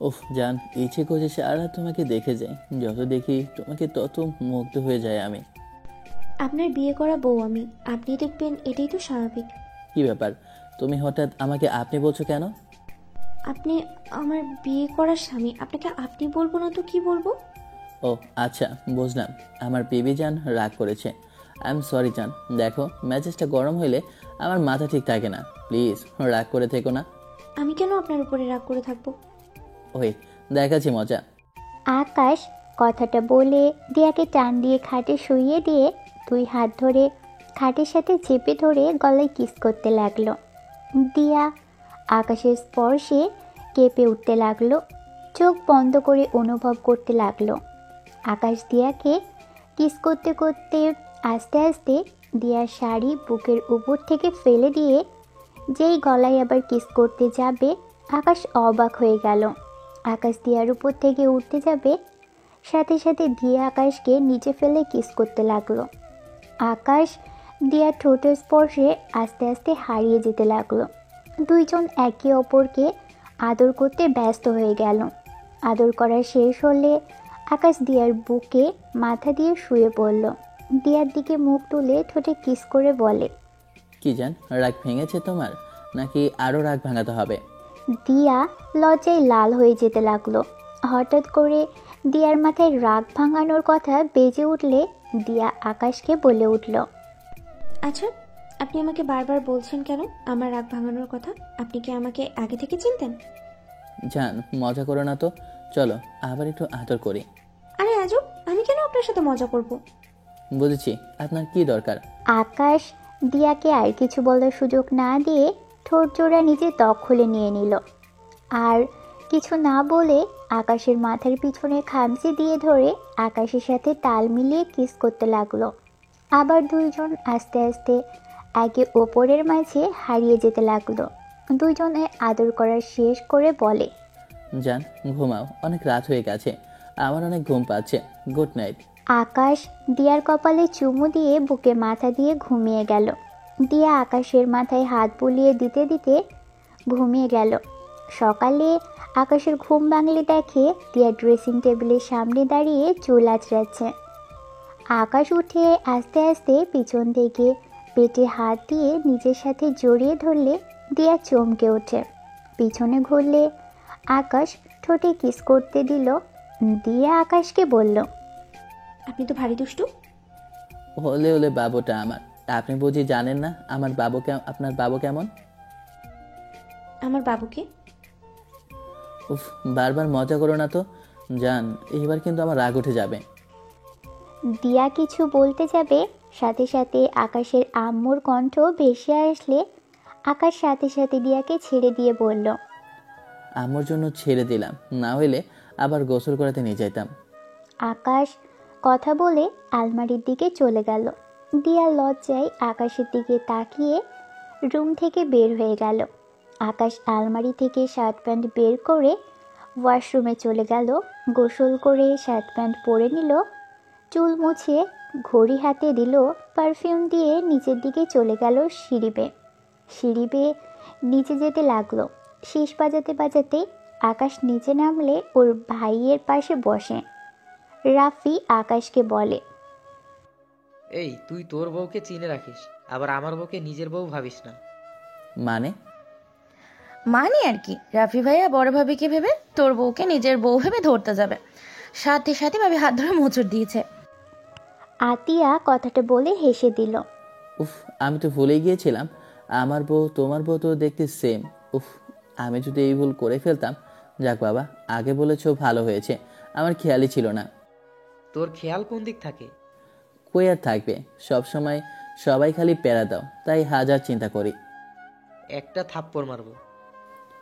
উফ জান, ইচ্ছে করছে সারা রাত তোমাকে দেখে যাই। যত দেখি তোমাকে তত মুগ্ধ হয়ে যায় আমি। আপনার বিয়ে করা বউ আমি, আপনি দেখবেন এটাই তো স্বাভাবিক। কি ব্যাপার, তুমি হঠাৎ আমাকে আপনি বলছো কেন? আপনি আমার বিয়ে করার স্বামী, আপনাকে আপনি বলবো না তো কি বলবো? ও আচ্ছা, বুঝলাম। আমার বেবি জান রাগ করেছে। আই এম সরি জান। দেখো, মেজাজটা গরম হইলে আমার মাথা ঠিক থাকে না। প্লিজ রাগ করে থেকো না। আমি কেন আপনার উপরে রাগ করে থাকবো? ওই দেখাচ্ছি মজা। আকাশ কথাটা বলে দিয়াকে টান দিয়ে খাটে শুইয়ে দিয়ে দুই হাত ধরে খাটের সাথে চেপে ধরে গলায় কিস করতে লাগলো। দিয়া আকাশের স্পর্শে কেঁপে উঠতে লাগলো, চোখ বন্ধ করে অনুভব করতে লাগলো। আকাশ দিয়াকে কিস করতে করতে আস্তে আস্তে দিয়ার শাড়ি বুকের উপর থেকে ফেলে দিয়ে যেই গলায় আবার কিস করতে যাবে, আকাশ অবাক হয়ে গেল। আকাশ দিয়ার উপর থেকে উঠতে যাবে, সাথে সাথে দিয়া আকাশকে নিচে ফেলে কিস করতে লাগলো। আকাশ দিয়ার ঠোঁটের স্পর্শে আস্তে আস্তে হারিয়ে যেতে লাগলো। দুইজন একে অপরকে আদর করতে ব্যস্ত হয়ে গেল। আদর করা শেষ হলে আকাশ দিয়ার বুকে মাথা দিয়ে শুয়ে পড়ল। দিয়ার দিকে মুখ তুলে ঠোঁটে কিস করে বলে, কি জান, রাগ ভেঙেছে তোমার, নাকি আরো রাগ ভাঙাতে হবে? দিয়া লজ্জায় লাল হয়ে যেতে লাগলো। হঠাৎ করে দিয়ার মাথায় রাগ ভাঙানোর কথা বেজে উঠলে দিয়া আকাশকে বলে উঠল, আচ্ছা, আপনি আমাকে বারবার বলছেন কেন আমার রাগ ভাঙানোর কথা? আপনি কি আমাকে আগে থেকে চিনতেন? জান মজা করো না তো, চলো আবার একটু আদর করি। আরে আজব, আমি কেন আপনার সাথে মজা করব? বুঝেছি, আপনার কি দরকার? আকাশ দিয়াকে আর কিছু বলার সুযোগ না দিয়ে ঠোঁট জোড়া নিজে দখলে নিয়ে নিল। আর কিছু না বলে আকাশের মাথার পিছনে খামচি দিয়ে ধরে আকাশের সাথে তাল মিলিয়ে কিস করতে লাগলো। আবার দুইজন আস্তে আস্তে একে ওপরের মাঝে হারিয়ে যেতে লাগলো। দুইজনে আদর করা শেষ করে বলে, জান ঘুমাও, অনেক রাত হয়ে গেছে, আমার অনেক ঘুম পাচ্ছে। Good night. আকাশ দিয়ার কপালে চুমু দিয়ে বুকে মাথা দিয়ে ঘুমিয়ে গেল। দিয়া আকাশের মাথায় হাত বুলিয়ে দিতে দিতে ঘুমিয়ে গেল। সকালে আকাশের ঘুম ভাঙলে দেখে দিয়া ড্রেসিং টেবিলের সামনে দাঁড়িয়ে চুল আঁচড়াচ্ছে। আকাশ উঠে আস্তে আস্তে পিছন থেকে পেটে হাত দিয়ে নিজের সাথে জড়িয়ে ধরলে দিয়া চমকে ওঠে। পিছনে ঘুরলে আকাশ ঠোঁটে কিস করতে দিল। দিয়া আকাশকে বলল, আপনি তো ভারী দুষ্টু। হলে হলে বাবুটা আমার। আপনি বুঝি জানেন না আমার বাবু আপনার বাবু কেমন? আমার বাবুকে? উফ, বারবার মজা করো না তো। জান, এইবার কিন্তু আমার রাগ উঠে যাবে। দিয়া কিছু বলতে যাবে, সাথে সাথে আকাশের আম্মুর কণ্ঠ ভেসে আসলে আকাশ সাথে সাথে দিয়াকে ছেড়ে দিয়ে বলল, আমার জন্য ছেড়ে দিলাম, না হইলে আবার গোসল করাতে নিয়ে যাইতাম। আকাশ কথা বলে আলমারির দিকে চলে গেল। দিয়া লজ্জায় আকাশের দিকে তাকিয়ে রুম থেকে বের হয়ে গেল। আকাশ আলমারি থেকে শার্ট প্যান্ট বের করে ওয়াশরুমে চলে গেল। গোসল করে শার্ট প্যান্ট পরে নিল, চুল মুছে ঘড়ি হাতে দিল, পারফিউম দিয়ে নিচের দিকে চলে গেল সিঁড়ি বেয়ে। সিঁড়ি বেয়ে নিচে যেতে লাগলো। শীষ বাজাতে বাজাতে আকাশ নিচে নামলে ওর ভাইয়ের পাশে বসে। রাফি আকাশকে বলে, এই তুই তোর বউকে চিনে রাখিস, আবার আমার বউকে নিজের বউ ভাবিস না। মানে? মানে আর কি, রাফি ভাইয়া বড় ভাবিকে ভেবে তোর বউকে নিজের বউ ভেবে ধরতে যাবে, সাথে সাথে ভাবি হাত ধরে মোচড় দিয়েছে। আতিয়া কথাটা বলে হেসে দিল। উফ, আমি তো ভুলেই গিয়েছিলাম, আমার বউ তোমার বউ তো দেখতে সেম। উফ, আমি যদি এই ভুল করে ফেলতাম। যাক বাবা, আগে বলেছো ভালো হয়েছে, আমার খেয়ালই ছিল না। তোর খেয়াল কোন দিক থাকে? কই আর থাকবে, সব সময় সবাই খালি প্যারা দাও, তাই হাজার চিন্তা করি। একটা থাপ্পড় মারবো।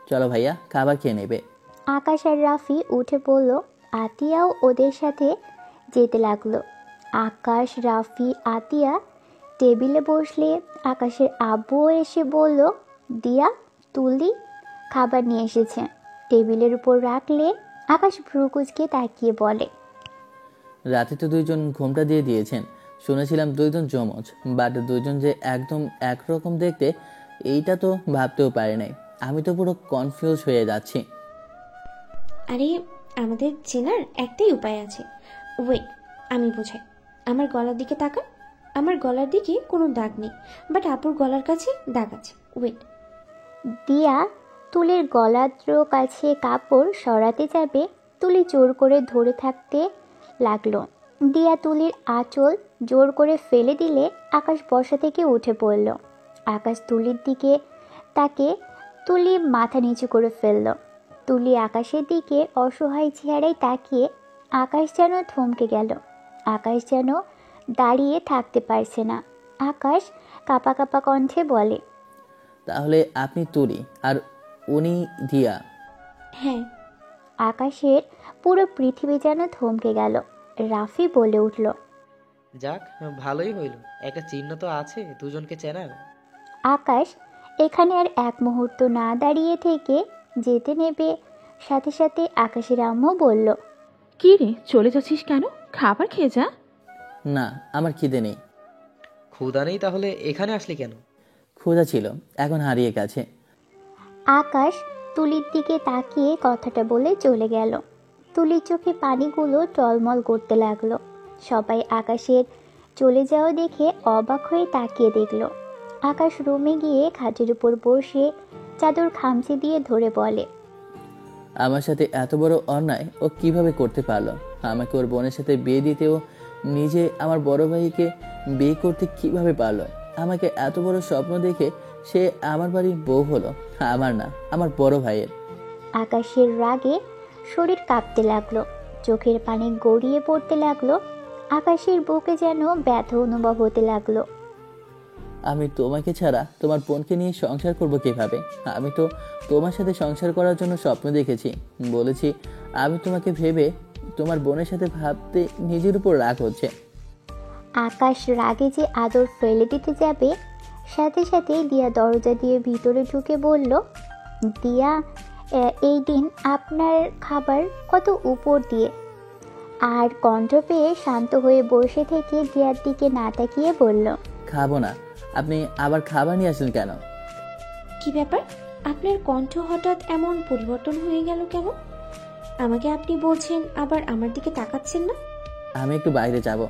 চলো ভাইয়া, খাবার খেয়ে নেবে। আকাশ আর রাফি উঠে পড়ল। আতিয়াও ওদের সাথে যেতে লাগলো। আকাশ, রাফি, আতিয়া টেবিলে বসলে আকাশের আব্বুও এসে বলল, দিয়া তুলি খাবার নিয়ে এসেছে। টেবিলের উপর রাখলে আকাশ ভ্রুকুচকে তাকিয়ে বলে, রাতে তো দুইজন ঘুমটা দিয়ে দিয়েছেন, শুনেছিলাম দুইজন যমজ, বাট দুইজন যে একদম একরকম দেখতে, এইটা তো ভাবতেও পারি নাই। আমি তো পুরো কনফিউজ হয়ে যাচ্ছি। আরে আমাদের চেনার একটাই উপায় আছে। ওয়েট, আমি বোঝাই। আমার গলার দিকে তাকান। আমার গলার দিকে কোনো দাগ নেই, বাট আপুর গলার কাছে দাগ আছে। ওয়েট। দিয়া তুলির গলাদ্র কাছে কাপড় সরাতে যাবে, তুলি জোর করে ধরে থাকতে লাগলো। দিয়া তুলির আঁচল জোর করে ফেলে দিলে আকাশ বসা থেকে উঠে পড়ল। আকাশ তুলির দিকে তাকে তুলি মাথা নিচু করে ফেলল। তুলি আকাশের দিকে অসহায় চেহারায় তাকিয়ে আকাশ যেন থমকে গেল। আকাশ যেন দাঁড়িয়ে থাকতে পারছে না। আকাশ কাঁপা কাঁপা কণ্ঠে বলে, তাহলে আপনি তুলি আর উনি দিয়া? হ্যাঁ। আকাশের পুরো পৃথিবী যেন থমকে গেল। রাফি বলে উঠল, যাক, ভালোই হইল, একটা চিহ্ন তো আছে দুজনকে চেনার। আকাশ এখানে আর এক মুহূর্ত না দাঁড়িয়ে থেকে যেতে নেবে। সাথে সাথে আকাশের আম্মু বলল, কি রে, চলে যাচ্ছিস কেন? খাবার খেয়ে যা। না, আমার খিদে নেই। ক্ষুধা নেই তাহলে এখানে আসলি কেন? ক্ষুধা ছিল, এখন হারিয়ে গেছে। আকাশ তুলির দিকে তাকিয়ে কথাটা বলে চলে গেল। তুলির চোখে পানিগুলো টলমল করতে লাগলো। সবাই আকাশের চলে যাওয়া দেখে অবাক হয়ে তাকিয়ে দেখল। আকাশ রুমে গিয়ে খাটের উপর বসে চাদর খামচি দিয়ে ধরে বলে, আমার সাথে এত বড় অন্যায় ও কিভাবে করতে পারলো? আমাকে ওর বোনের সাথে বিয়ে দিতেও নিজে আমার বড় ভাইকে বিয়ে করতে কিভাবে পারলো? আমাকে এত বড় স্বপ্ন দেখে সে আমার বাড়ির বউ হলো, আমার না, আমার বড় ভাইয়ের। আকাশের রাগে শরীর কাঁপতে লাগলো, চোখের পানি গড়িয়ে পড়তে লাগলো। আকাশের বুকে যেন ব্যথা অনুভব হতে লাগলো। আমি তোমাকে ছাড়া তোমার বোনকে নিয়ে সংসার করব কিভাবে? আমি তো তোমার সাথে সংসার করার জন্য স্বপ্ন দেখেছি, বলেছি। আমি তোমাকে ভেবে তোমার বোনের সাথে ভাবতে নিজের উপর রাগ হচ্ছে। আকাশ রাগে যে আদর ফেলে দিতে যাবে, সাথে সাথে দিয়া দরজা দিয়ে ভিতরে ঢুকে বলল, দিয়া, এই দিন আপনার খাবার কত উপর দিয়ে। আর কণ্ঠ পেয়ে শান্ত হয়ে বসে থেকে দিয়ার দিকে না তাকিয়ে বলল, খাবো না। আপনি আবার খাবার নিয়ে আসলেন কেন? কি ব্যাপার? আপনার কণ্ঠ হঠাৎ এমন পরিবর্তন হয়ে গেল কেন? আমাকে আপনি বলছেন, আবার আমার দিকে তাকাচ্ছেন না? আমি একটু বাইরে যাব।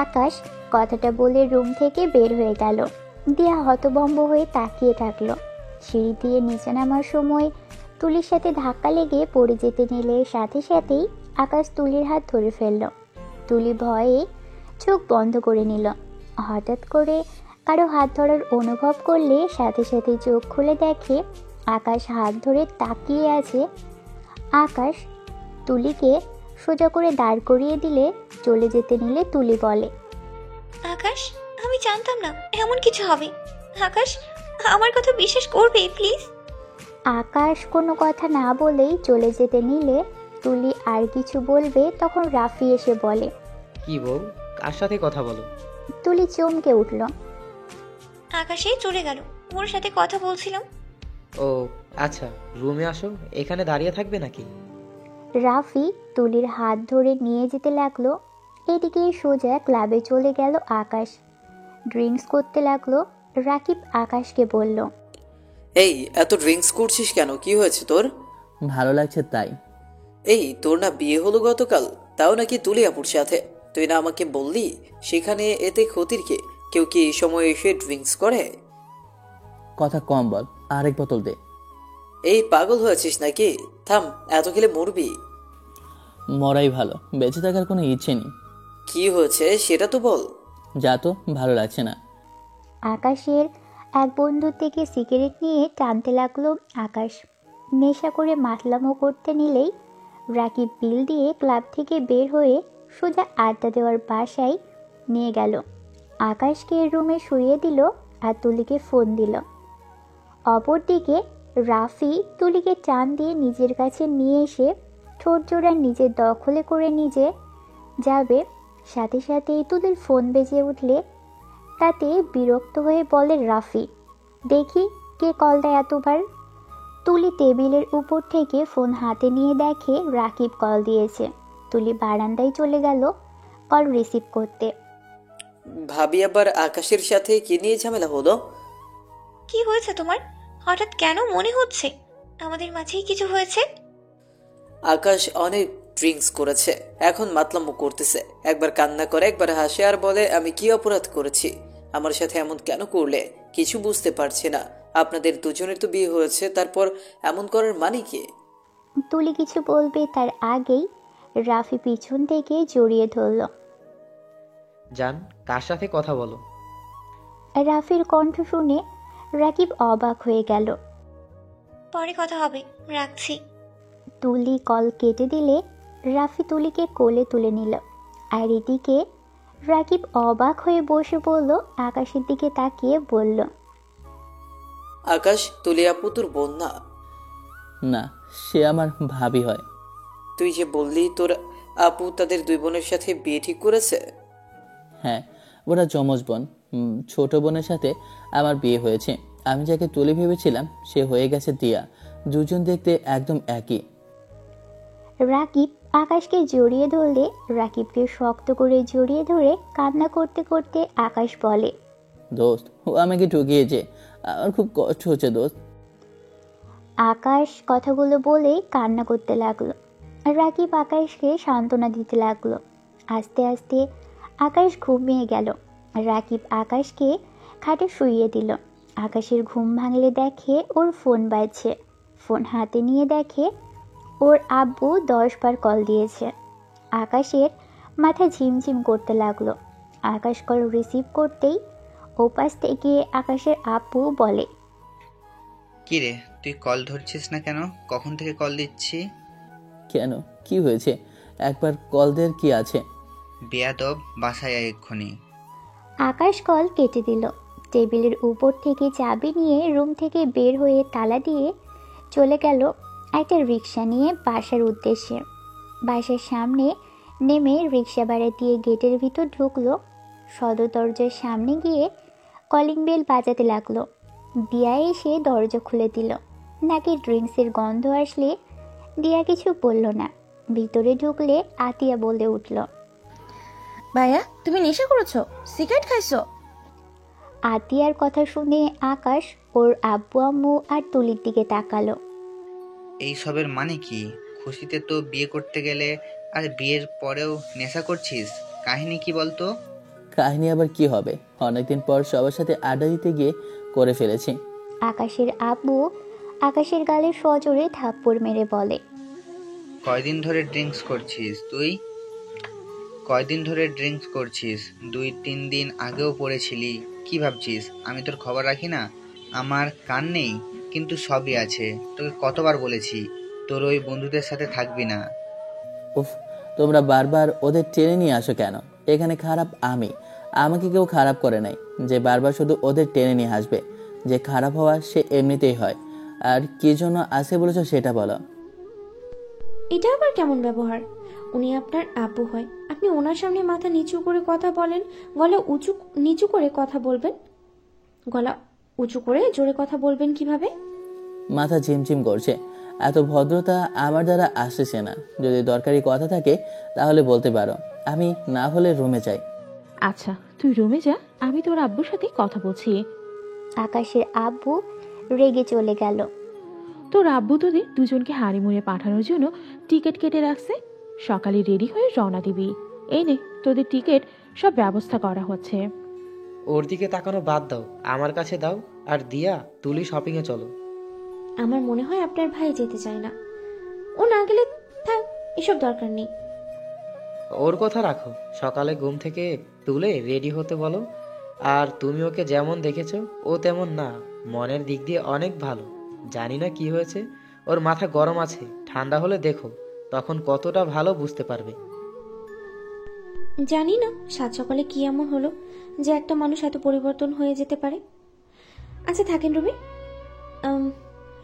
আকাশ কথাটা বলে রুম থেকে বের হয়ে গেল। দিয়া হতভম্ব হয়ে তাকিয়ে থাকলো। সিঁড়ি দিয়ে নিচে নামার সময় তুলির সাথে ধাক্কা লেগে পড়ে যেতে নিলে সাথে সাথেই আকাশ তুলির হাত ধরে ফেলল। তুলি ভয়ে চোখ বন্ধ করে নিল। হঠাৎ করে কারো হাত ধরার অনুভব করলে সাথে সাথে চোখ খুলে দেখে আকাশ হাত ধরে তাকিয়ে আছে। আকাশ তুলিকে সোজা করে দাঁড় করিয়ে দিলে চলে যেতে নিলে তুলি বলে, আকাশ, আমি জানতাম না এমন কিছু হবে। আকাশ, আমার কথা বিশ্বাস করবে প্লিজ। আকাশ কোনো কথা না বলেই চলে যেতে নিলে তুলি আর কিছু বলবে, তখন রাফি এসে বলে, কি বল, কার সাথে কথা বলো? তুলি চমকে উঠল। আকাশে চলে গেল, ওর সাথে কথা বলছিলাম। ও আচ্ছা, রুমে আসো, এখানে দাঁড়িয়ে থাকবে নাকি? রাফি তুলির হাত ধরে নিয়ে যেতে লাগলো। এদিকে সোজা ক্লাবে চলে গেল আকাশ। ড্রিঙ্কস করতে লাগলো। রাকিব আকাশকে বলল, এই এত ড্রিঙ্কস করছিস কেন? কি হয়েছে তোর? ভালো লাগছে তাই। এই তোর না বিয়ে হলো গতকাল, তাও নাকি তুলি আপুর সাথে। তুই না আমাকে বললি সেখানে, এতে ক্ষতির কে? কেউ কি এই সময় এসে ড্রিঙ্কস করে? কথা কম বল, আরেক বোতল দে। এই পাগল হয়েছিস নাকি? থাম, এত খেলে মরবি। মরাই ভালো, বেঁচে থাকার কোনো ইচ্ছে নেই। কি হয়েছে সেটা তো বল। যা তো, ভালো লাগছে না। আকাশের এক বন্ধু থেকে সিগারেট নিয়ে টানতে লাগলো আকাশ। নেশা করে মাতলামো করতে নিলেই রাকিব বিল দিয়ে ক্লাব থেকে বের হয়ে সোজা আড্ডা দেওয়ার বাসায় নিয়ে গেল। আকাশকে রুমে শুইয়ে দিল আর তুলিকে ফোন দিল। অপরদিকে রাফি তুলিকে টান দিয়ে নিজের কাছে নিয়ে এসে ঠোঁট জোড়া নিজের দখলে করে নিজে যাবে, সাথে সাথেই তুলির ফোন বেজে উঠলে তাতে বিরক্ত হয়ে বলে রাফি, দেখি কে কল দেয় এতবার। তুলি টেবিলের উপর থেকে ফোন হাতে নিয়ে দেখে রাকিব কল দিয়েছে। তুলি বারান্দায় চলে গেল কল রিসিভ করতে। ভাবি আবার আকাশের সাথে কি নিয়ে ঝামেলা হলো? কি হয়েছে তোমার? হঠাৎ কেন মনে হচ্ছে আমাদের মাঝেই কিছু হয়েছে? আকাশ অনেক ড্রিঙ্কস করেছে, এখন মাতলামো করতেছে। একবার কান্না করে, একবার হাসে আর বলে আমি কি অপরাধ করেছি, আমার সাথে এমন কেন করলে, কিছু বুঝতে পারছি না। আপনাদের দুজনের তো বিয়ে হয়েছে, তারপর এমন করার মানে কি? তুলি কিছু বলবে তার আগেই রাফি পিছন থেকে জড়িয়ে ধরল। জান, কার সাথে কথা বলো? রাফির কণ্ঠ শুনে রাকিব অবাক হয়ে গেল। পরে কথা হবে, রাখছি। তুলি কল কেটে দিলে রাফি তুলিকে কোলে তুলে নিল। আর এদিকে রাকিব অবাক হয়ে বসে পড়ল, আকাশের দিকে তাকিয়ে বলল, আকাশ, তুলি আপু তোর বোন না? না, সে আমার ভাবি হয়। তুই যে বললি তোর আপু তাদের দুই বোনের সাথে বিয়ে ঠিক করেছে। হ্যাঁ, ওরা যমজ বোন। ছোট বোনের সাথে আমার বিয়ে হয়েছে। আমি যাকে তুলে ভেবেছিলাম সে হয়ে গেছে দিয়া। দুজন দেখতে একদম একই। রাকিব আকাশকে জড়িয়ে ধরলে রাকিবকে শক্ত করে জড়িয়ে ধরে কান্না করতে করতে আকাশ বলে, দোস্ত, ও আমাকে ঠকিয়েছে, আমার খুব কষ্ট হচ্ছে দোস্ত। আকাশ কথাগুলো বলে কান্না করতে লাগলো। রাকিব আকাশকে সান্ত্বনা দিতে লাগলো। আস্তে আস্তে আকাশ ঘুমিয়ে গেল। রাকিব আকাশকে খাটে শুইয়ে দিল। আকাশের ঘুম ভাঙলে দেখে ওর ফোন বাজছে। ফোন হাতে নিয়ে দেখে ওর আব্বু 10 বার কল দিয়েছে। আকাশের মাথা ঝিমঝিম করতে লাগলো। আকাশ কল রিসিভ করতেই ওপাশ থেকে আকাশের আব্বু বলে, কিরে, তুই কল ধরছিস না কেন? কখন থেকে কল দিচ্ছি? কেন, কি হয়েছে? একবার কল দের কি আছে? বেয়াদব, বাসায় আয় এক্ষুনি। আকাশ কল কেটে দিল। টেবিলের উপর থেকে চাবি নিয়ে রুম থেকে বের হয়ে তালা দিয়ে চলে গেল একটা রিক্সা নিয়ে বাসার উদ্দেশ্যে। বাসার সামনে নেমে রিক্সা ভাড়া দিয়ে গেটের ভিতর ঢুকলো। সদর দরজার সামনে গিয়ে কলিং বেল বাজাতে লাগলো। দিয়া এসে দরজা খুলে দিল। নাকি ড্রিঙ্কসের গন্ধ আসলে দিয়া কিছু বলল না। ভিতরে ঢুকলে আতিয়া বলে উঠল, ভাইয়া, তুমি নেশা করেছো? সিগারেট খাইছো? আতিয়ার কথা শুনে আকাশ ওর আব্বু আম্মু আর তুলির দিকে তাকালো। এই সবের মানে কি? খুশিতে তো বিয়ে করতে গেলে, আর বিয়ের পরেও নেশা করছিস, কাহিনী কি বলতো? কাহিনী আবার কি হবে? অনেকদিন পর সবার সাথে আড্ডা দিতে গিয়ে করে ফেলেছি। আকাশের আব্বু আকাশের গালে সজোরে থাপ্পড় মেরে বলে, কয়দিন ধরে ড্রিঙ্কস করছিস তুই? কয়দিন ধরে ড্রিঙ্কস করছিস? 2-3 দিন আগেও পড়েছিলি। কি ভাবছিস আমি তোর খবর রাখি না? আমার কান নেই, কিন্তু সবই আছে। তোকে কতবার বলেছি তোর ওই বন্ধুদের সাথে থাকবি না। উফ, তোমরা বারবার ওদের টেনে নিয়ে আসো কেন? এখানে খারাপ আমি, আমাকে কেউ খারাপ করে নাই যে বারবার শুধু ওদের টেনে নিয়ে আসবে। যে খারাপ হওয়া সে এমনিতেই হয়। আর কি জন্য আসে বলেছো সেটা বলো। এটা আবার কেমন ব্যবহার? উনি আপনার আব্বু হয়, আপনি ওনার সামনে মাথা নিচু করে কথা বলেন? গলা নিচু করে কথা বলবেন? গলা উঁচু করে জোরে কথা বলবেন কিভাবে? মাথা ঝিমঝিম করছে। এত ভদ্রতা আমার দ্বারা আসছে না। যদি দরকারি কথা থাকে তাহলে বলতে পারো, আমি না হলে রুমে যাই। আচ্ছা, তুই রুমে যা, আমি তোর আব্বুর সাথে কথা বলছি। আকাশের আব্বু রেগে চলে গেল। তোর আব্বু তোদের দুজনকে হানিমুনে পাঠানোর জন্য টিকিট কেটে রাখছে। সকালে রেডি হয়ে রওনা দিবি। এই নে তোদের টিকিট, সব ব্যবস্থা করা হচ্ছে। ওর দিকে তাকানো বাদ দাও, আমার কাছে দাও। আর দিয়া, তুলি শপিং এ চলো। আমার মনে হয় আপনার ভাই যেতে চায় না। ও না গেলে থাক, এসব দরকার নেই। ওর কথা রাখো, সকালে ঘুম থেকে তুলে রেডি হতে বলো। আর তুমি ওকে যেমন দেখেছো ও তেমন না, মনের দিক দিয়ে অনেক ভালো। জানি না কি হয়েছে, ওর মাথা গরম আছে। ঠান্ডা হলে দেখো, তখন কতটা ভালো বুঝতে পারবে। জানি না সাত সকালে কি এমন হলো যে একটা মানুষ এত পরিবর্তন হয়ে যেতে পারে। আচ্ছা থাকেন রুমে,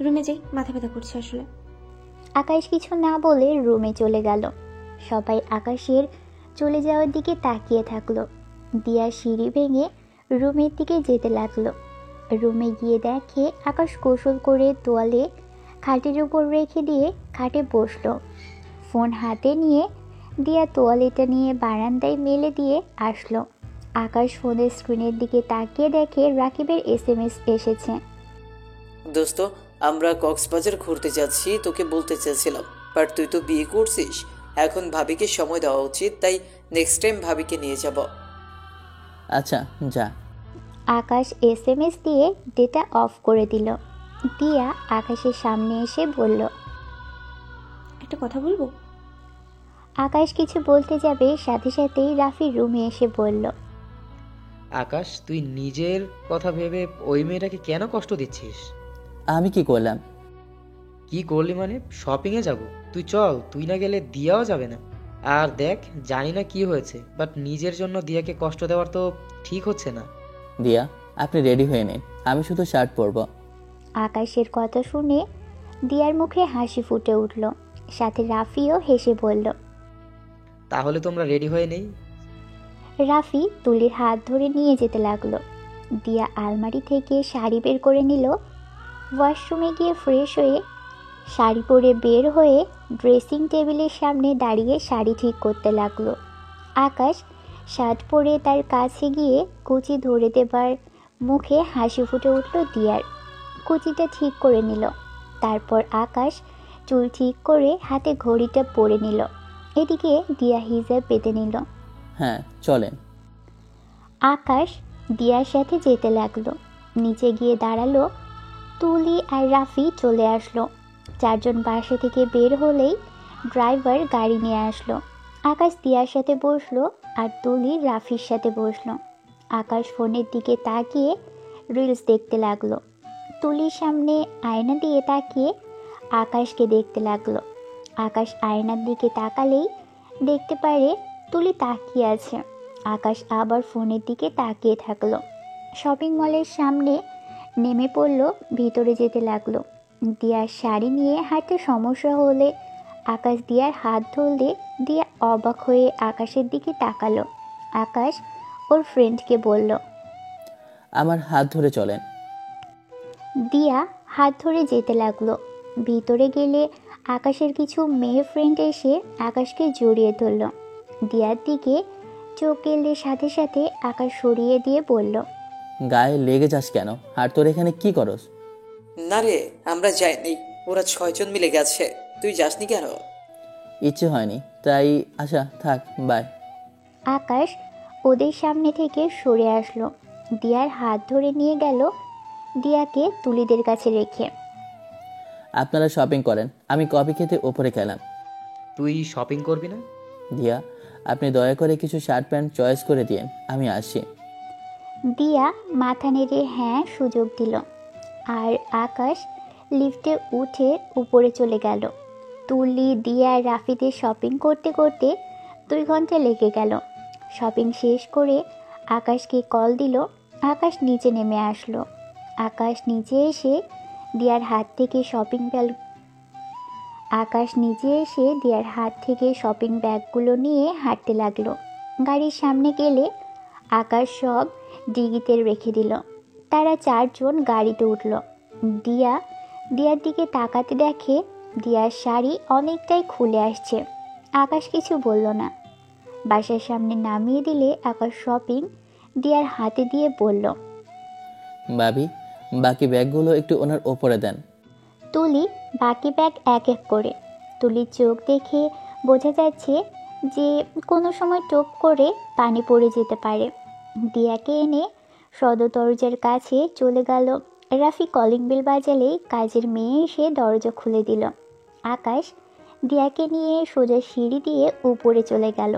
রুমে যাই, মাথা ব্যথা করছে আসলে। আকাশ কিছু না বলে রুমে চলে গেল। সবাই আকাশের চলে যাওয়ার দিকে তাকিয়ে থাকলো। দিয়া সিঁড়ি ভেঙে রুমের দিকে যেতে লাগলো। রুমে গিয়ে দেখে আকাশ গোসল করে তোয়ালে খাটের উপর রেখে দিয়ে খাটে বসলো। ফোন হাতে নিয়ে দিয়া তোয়ালেটা নিয়ে বারান্দায় মেলে দিয়ে আসলো। আকাশ ফোনের স্ক্রিনের দিকে তাকিয়ে দেখে রাকিবের SMS এসেছে। দোস্ত, আমরা কক্সবাজার ঘুরতে যাচ্ছি, তোকে বলতে চেয়েছিলাম। বাট তুই তো বিয়ে করছিস, এখন ভাবিকে সময় দেওয়া উচিত। তাই নেক্সট টাইম ভাবিকে নিয়ে যাব। আচ্ছা যা। আকাশ SMS দিয়ে ডেটা অফ করে দিল। দিয়া আকাশের সামনে এসে বলল। একটা কথা বলবো? আকাশ কিছু বলতে যাবে, সাথে সাথেই রাফি রুমে এসে বলল। আকাশ, তুই নিজের কথা ভেবে ওই মেয়েটাকে কেন কষ্ট দিচ্ছিস? আমি কি করলাম? কি করলি মানে? শপিংয়ে যাব? তুই চল, তুই না গেলে দিয়াও যাবে না। আর দেখ, জানি না কি হয়েছে, বাট নিজের জন্য দিয়াকে কষ্ট দেওয়ার তো ঠিক হচ্ছে না। দিয়া, আপনি রেডি হয়ে নিন, আমি শুধু শার্ট পরবো। আকাশের কথা শুনে দিয়ার মুখে হাসি ফুটে উঠল। সাথে রাফিও হেসে বলল। তাহলে তোমরা রেডি হয়ে নেই। রাফি তুলির হাত ধরে নিয়ে যেতে লাগলো। দিয়া আলমারি থেকে শাড়ি বের করে নিল। ওয়াশরুমে গিয়ে ফ্রেশ হয়ে শাড়ি পরে বের হয়ে ড্রেসিং টেবিলের সামনে দাঁড়িয়ে শাড়ি ঠিক করতে লাগলো। আকাশ শার্ট পরে তার কাছে গিয়ে কুচি ধরে দেবার মুখে হাসি ফুটে উঠল দিয়ার। কুচিটা ঠিক করে নিল। তারপর আকাশ চুল ঠিক করে হাতে ঘড়িটা পরে নিল। এদিকে দিয়া হিজাব পেতে নিল। হ্যাঁ চলেন। আকাশ দিয়ার সাথে যেতে লাগলো। নিচে গিয়ে দাঁড়ালো। তুলি আর রাফি চলে আসলো। চারজন বাসা থেকে বের হলেই ড্রাইভার গাড়ি নিয়ে আসলো। আকাশ দিয়ার সাথে বসলো আর তুলি রাফির সাথে বসলো। আকাশ ফোনের দিকে তাকিয়ে রিলস দেখতে লাগলো। তুলির সামনে আয়না দিয়ে তাকিয়ে আকাশকে দেখতে লাগলো। আকাশ আয়নার দিকে তাকালেই দেখতে পারে তুলি তাকিয়ে আছে। আকাশ আবার ফোনের দিকে তাকিয়ে থাকলো। শপিং মলের সামনে নেমে পড়লো, ভিতরে যেতে লাগলো। দিয়ার শাড়ি নিয়ে হাঁটতে সমস্যা হলে আকাশ দিয়ার হাত ধরলে দিয়া অবাক হয়ে আকাশের দিকে তাকালো। আকাশ ওর ফ্রেন্ডকে বলল। আমার হাত ধরে চলেন। দিয়া হাত ধরে যেতে লাগলো। ভিতরে গেলে আকাশের কিছু মেয়ে ফ্রেন্ড এসে আকাশকে জড়িয়ে ধরল। দিয়ার দিকে চোখ গেলে সাথে সাথে আকাশ সরিয়ে দিয়ে বলল। গায়ে লেগে যাস কেন? আর তোর এখানে কি করস? না রে, আমরা যাইনি, ওরা 6 জন মিলে গেছে। তুই যাসনি কেন? ইচ্ছে হয়নি তাই। আচ্ছা থাক, বাই। আকাশ ওদের সামনে থেকে সরে আসলো। দিয়ার হাত ধরে নিয়ে গেল দিয়াকে তুলিদের কাছে রেখে। আপনারা শপিং করেন, আমি কফি খেতে ওপরে গেলাম। তুই শপিং করবি না? দিয়া, আপনি দয়া করে কিছু শার্ট প্যান্ট চয়েস করে দিন, আমি আসি। দিয়া মাথা নেড়ে হ্যাঁ সুযোগ দিল। আর আকাশ লিফটে উঠে উপরে চলে গেল। তুলি দিয়া রাফিতে শপিং করতে করতে 2 ঘন্টা লেগে গেল। শপিং শেষ করে আকাশকে কল দিল। আকাশ নিচে নেমে আসলো। আকাশ নিচে এসে দিয়ার হাত থেকে শপিং ব্যাগগুলো নিয়ে হাঁটতে লাগলো। গাড়ির সামনে গেলে আকাশ সব ডিগিতে রেখে দিল। তারা 4 জন গাড়িতে উঠল। দিয়ার দিকে তাকাতে দেখে দিয়ার শাড়ি অনেকটাই খুলে আসছে। আকাশ কিছু বলল না। বাসার সামনে নামিয়ে দিলে আকাশ শপিং দিয়ার হাতে দিয়ে বলল। ভাবি, বাকি ব্যাগগুলো একটু ওনার ওপরে দেন। তুলি বাকি ব্যাগ এক এক করে। তুলির চোখ দেখে বোঝা যাচ্ছে যে কোনো সময় টোপ করে পানি পড়ে যেতে পারে। দিয়াকে এনে সদর দরজার কাছে চলে গেল। রাফি কলিং বেল বাজালেই কাজের মেয়ে এসে দরজা খুলে দিল। আকাশ দিয়াকে নিয়ে সোজা সিঁড়ি দিয়ে উপরে চলে গেল।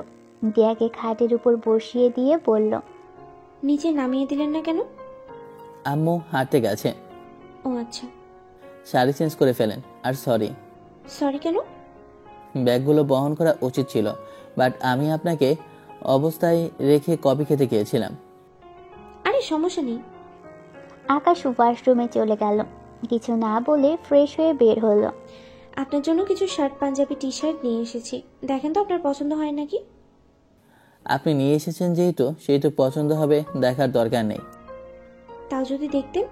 দিয়াকে খাটের উপর বসিয়ে দিয়ে বলল। নিচে নামিয়ে দিলেন না কেন? আম্মু হাঁটতে গেছে। ও আচ্ছা। শাড়ি চেঞ্জ করে ফেলেন। আর সরি। সরি কেন? ব্যাগগুলো বহন করা উচিত ছিল, বাট আমি আপনাকে অবস্থায় রেখে কফি খেতে গিয়েছিলাম। আরে সমস্যা নেই। আকাশ ওয়াশরুমে চলে গেল। কিছু না বলে ফ্রেশ হয়ে বের হলো। আপনার জন্য কিছু শার্ট, পাঞ্জাবি, টি শার্ট নিয়ে এসেছি, দেখেন তো আপনার পছন্দ হয় নাকি। আপনি নিয়ে এসেছেন যেহেতু সেহেতু পছন্দ হবে, দেখার দরকার নেই। তাও যদি দেখতেন।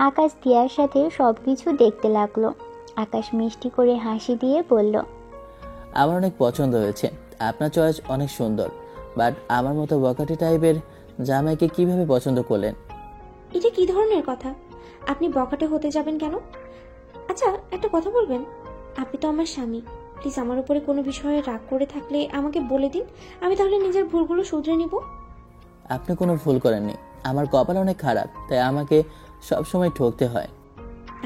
আকাশ দিয়ার সাথে সবকিছু দেখতে লাগলো। আকাশ মিষ্টি করে হাসি দিয়ে বলল। আমার অনেক পছন্দ হয়েছে, আপনার চয়েস অনেক সুন্দর, বাট আমার মতো বকাটি টাইপের জামাইকে কিভাবে পছন্দ করলেন? এটা কি ধরনের কথা? আপনি বখাটে হতে যাবেন কেন? আচ্ছা একটা কথা বলবেন, আপনি তো আমার স্বামী, প্লিজ আমার উপরে কোনো বিষয়ে রাগ করে থাকলে আমাকে বলে দিন, আমি তাহলে নিজের ভুলগুলো শুধরে নিব। আপনি কোনো ভুল করেননি, আমার কপাল অনেক খারাপ, তাই আমাকে সবসময় ঠকতে হয়।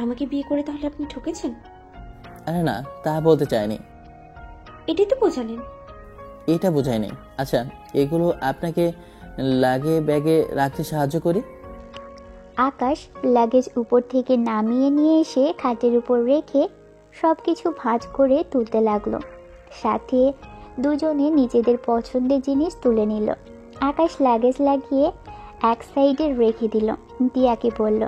আমাকে বিয়ে করে তাহলে আপনি ঠকেছেন? আরে না, তা বলতে চাইনি, এটাই তো বোঝালেন। এটা বোঝাইনি। আচ্ছা, এগুলো আপনাকে লাগে ব্যাগে রাখতে সাহায্য করি। আকাশ লাগেজ উপর থেকে নামিয়ে নিয়ে এসে খাটের উপর রেখে সব কিছু ভাঁজ করে তুলতে লাগলো। সাথে দুজনে নিজেদের পছন্দের জিনিস তুলে নিল। আকাশ লাগেজ লাগিয়ে এক সাইডে রেখে দিল। দিয়াকে বলল,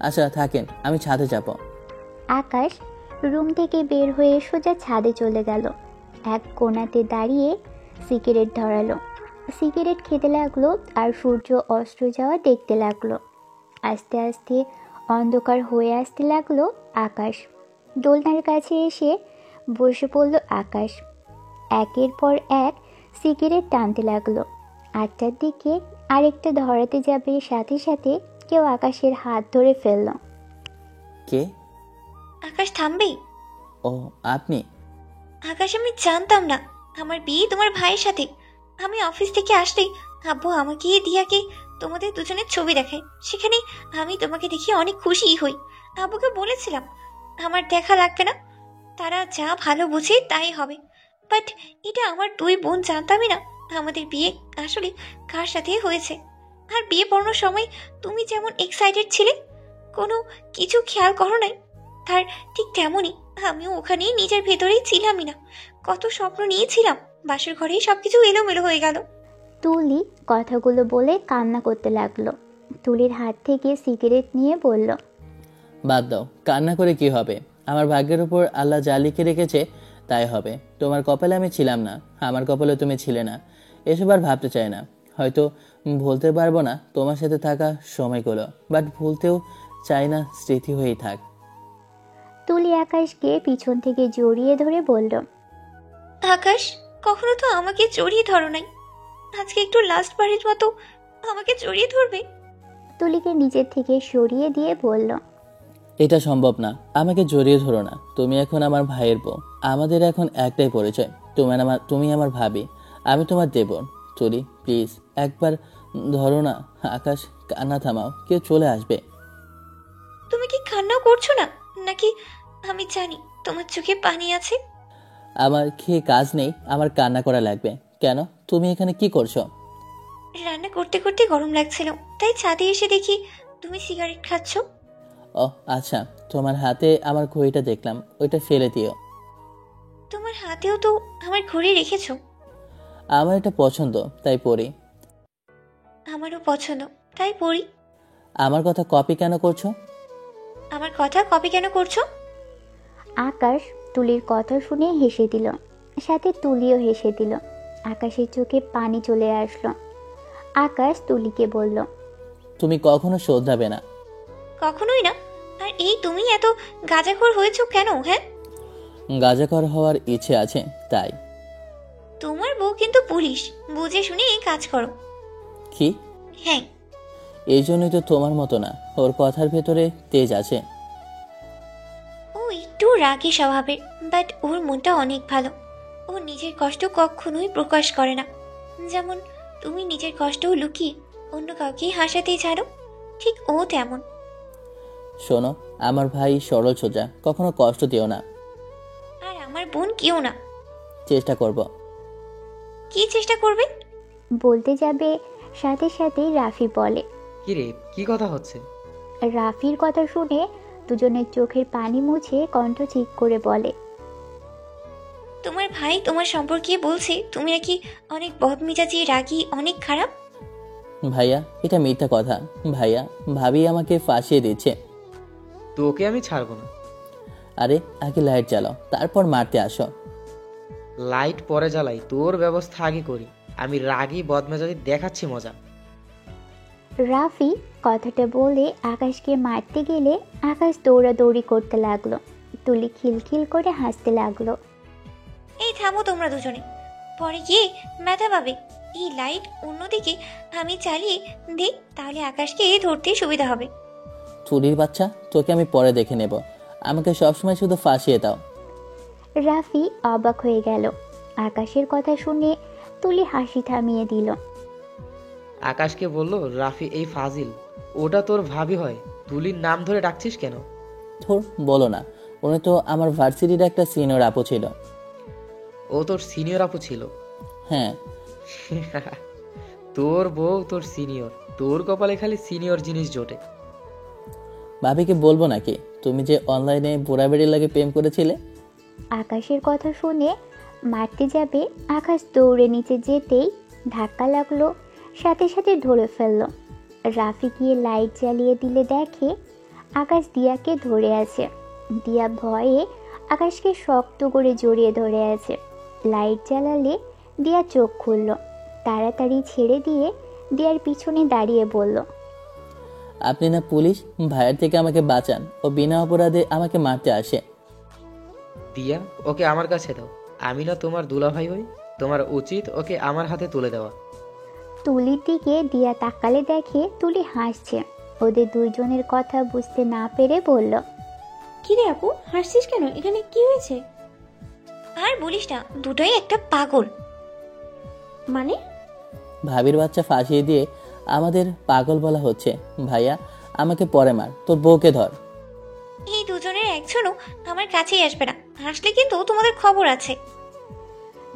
আচ্ছা থাকেন, আমি ছাদে যাব। আকাশ রুম থেকে বের হয়ে সোজা ছাদে চলে গেল। এক কোণাতে দাঁড়িয়ে সিগারেট ধরালো। সিগারেট খেতে লাগলো আর সূর্য অস্ত যাওয়া দেখতে লাগলো। আস্তে আস্তে অন্ধকার হয়ে আসতে লাগলো আকাশ। দোলনার কাছে এসে বসে পড়ল আকাশ। একের পর এক সিগারেট টানতে লাগলো। 8টার দিকে আরেকটা ধরাতে যাবে, সাথে সাথে কেউ আকাশের হাত ধরে ফেলল। কে? আকাশ থামবে? ও আপনি? আকাশ, আমি জানতাম না আমার বিয়ে তোমার ভাইয়ের সাথে। আমি অফিস থেকে আসলেই আব্বু আমাকে দিয়াকে তোমাদের দুজনের ছবি দেখায়, সেখানে আমি তোমাকে দেখে অনেক খুশি হই। আব্বুকে বলেছিলাম আমার দেখা লাগবে না, তারা যা ভালো বুঝে তাই হবে। বাট এটা আমার দুই বোন জানতামই না আমাদের বিয়ে আসলে কার সাথে হয়েছে। আর বিয়ে পড়ানোর সময় তুমি যেমন এক্সাইটেড ছিলে, কোনো কিছু খেয়াল করো নাই, তার ঠিক তেমনই আমিও ওখানেই নিজের ভেতরেই ছিলামই না। কত স্বপ্ন নিয়েছিলাম, বাসর ঘরেই সবকিছু এলোমেলো হয়ে গেল। তুলি কথাগুলো বলে কান্না করতে লাগলো। তুলির হাত থেকে সিগারেট নিয়ে বলল, বাদ দাও, কান্না করে কি হবে? আমার ভাগ্যের উপর আল্লাহ যা লিখে রেখেছে তাই হবে। তোমার কপালে আমি ছিলাম না, আমার কপালে তুমি ছিলে না, এসব আর ভাবতে চাই না। হয়তো ভুলতে পারবো না তোমার সাথে থাকা সময়গুলো, বাট ভুলতেও চাই না, স্মৃতি হয়েই থাক। তুলি আকাশকে পিছন থেকে জড়িয়ে ধরে বলল, আকাশ, কখনো তো আমাকে জড়িয়ে ধরো নাই, আজকে একটু লাস্ট বারের মতো আমাকে জড়িয়ে ধরবে? তুলিকে নিজের থেকে সরিয়ে দিয়ে বলল, এটা সম্ভব না, আমাকে জড়িয়ে ধরো না। তুমি এখন আমার ভাইয়ের বউ, আমাদের এখন একটাই পরিচয়, তুমি আমার ভাবি, আমি তোমার দেবর। তুলি প্লিজ একবার ধরো না। আকাশ কান্না থামাও, কেউ চলে আসবে। তুমি কি কান্নাও করছো না নাকি? আমি জানি তোমার চোখে পানি আছে। আমার খেয়ে কাজ নেই, আমার কান্না করা লাগবে কেন? তুমি এখানে কি করছো? রান্না করতে করতে গরম লাগছিল, তাই ছাদে এসে দেখি তুমি সিগারেট খাচ্ছ। ও আচ্ছা, তোমার হাতে আমার ঘড়িটা দেখলাম, ওইটা ফেলে দিও। তোমার হাতেও তো আমার ঘড়ি রেখেছো। আমার এটা পছন্দ তাই পরি। আমারও পছন্দ তাই পরি। আমার কথা কপি কেন করছো? আমার কথা কপি কেন করছো? আকাশ তুলির কথা শুনে হেসে দিল, সাথে তুলিও হেসে দিল। আকাশের চোখে পানি চলে আসলো। আকাশ তুলিকে বলল, তুমি কখনো শোধরাবে না। কখনোই না। আর এই তুমি এত গাঁজাখোর হয়েছো কেন? হ্যাঁ, গাঁজাখোর হওয়ার ইচ্ছে আছে তাই। তোমার বউ কিন্তু পুলিশ, বুঝে শুনে এই কাজ করো। কি? হ্যাঁ, এই জন্যই তো তোমার মতো না, ওর কথার ভেতরে তেজ আছে। ও একটু রাগী স্বভাবের, বাট ওর মনটা অনেক ভালো। ও নিজের কষ্ট কখনোই প্রকাশ করে না। যেমন তুমি নিজের কষ্টও লুকিয়ে অন্য কাউকে হাসাতে ছাড়ো, ঠিক ও তেমন। শোনো, আমার ভাই সরল সোজা, কখনো কষ্ট দিও না। আর আমার বোন কেউ না। চেষ্টা করব। কি চেষ্টা করবে? বলতে যাবে, সাথে সাথেই রাফি বলে, কি রে, কি কথা হচ্ছে? রাফির কথা শুনে দুজনের চোখের পানি মুছে কণ্ঠ ঠিক করে বলে, তোমার ভাই তোমার সম্পর্কে বলছে তুমি নাকি অনেক বদমেজাজি, রাগী, অনেক খারাপ। ভাইয়া, এটা মিথ্যা কথা। ভাইয়া, ভাবি আমাকে ফাঁসিয়ে দিচ্ছে। তোকে আমি ছাড়বো না। আরে আগে লাইট জ্বালাও, তারপর মারতে আসো। লাইট পরে জ্বালাই, তোর ব্যবস্থা আগে করি। আমি রাগী বদমেজাজি দেখাচ্ছি মজা। রাফি কথাটা বলে আকাশকে মারতে গেলে আকাশ দৌড়াদৌড়ি করতে লাগলো। তুলি খিলখিল করে হাসতে লাগলো। এই থামো তোমরা দুজনে, পরে গিয়ে ব্যথা পাবে। এই লাইট অন্যদিকে আমি চালিয়ে দিই, তাহলে আকাশকে ধরতে সুবিধা হবে। চুরির বাচ্চা, তোকে আমি পরে দেখে নেব। আমাকে সবসময় শুধু ফাঁসিয়ে দাও। রাফি অবাক হয়ে গেল। আকাশের কথা শুনে তুলি হাসি থামিয়ে দিল। আকাশকে বলল, রাফি এই ফাজিল, ওটা তোর ভাবি হয়, তুলির নাম ধরে ডাকছিস কেন? ধুর, বলো না, উনি তো আমার ভার্সিটির একটা সিনিয়র আপু ছিল। ও তোর সিনিয়র আপু ছিল? হ্যাঁ। তোর বউ তোর সিনিয়র, তোর কপালে খালি সিনিয়র জিনিস জোটে। ভাবিকে বলবো নাকি তুমি যে অনলাইনে বুড়া বেড়ির লাগে প্রেম করেছিলে? আকাশের কথা শুনে মারতে যাবে, আকাশ দৌড়ে নিচে যেতেই ধাক্কা লাগলো, সাথে সাথে ধরে ফেললো। রাফি গিয়ে লাইট জ্বালিয়ে দিলে দেখে আকাশ দিয়াকে ধরে আছে। দিয়া ভয়ে আকাশকে শক্ত করে জড়িয়ে ধরে আছে। লাইট জ্বালালে দিয়া চোখ খুলল, তাড়াতাড়ি ছেড়ে দিয়ে দিয়ার পিছনে দাঁড়িয়ে বলল, আপনি না পুলিশ? ভাইয়ের থেকে আমাকে বাঁচান, ও বিনা অপরাধে আমাকে মারতে আসে। দিয়া, ওকে আমার কাছে দাও। আমি না তোমার দুলাভাই হই, তোমার উচিত ওকে আমার হাতে তুলে দেওয়া। তুলির দিকে দিয়া তাকালে দেখে তুলি হাসছে। ওদের দুইজনের কথা বুঝতে না পেরে বলল, কিরে আপু, হাসছিস কেন? এখানে কি হয়েছে? আর বলিস না, দুটোই একটা পাগল। মানে? ভাবির বাচ্চা ফাঁসিয়ে দিয়ে আমাদের পাগল বলা হচ্ছে। ভাইয়া, আমাকে পরে মার, তোর বউকে ধর। এই দুজনের একজনও আমার কাছেই আসবে না, আসলে কিন্তু তোমাদের খবর আছে।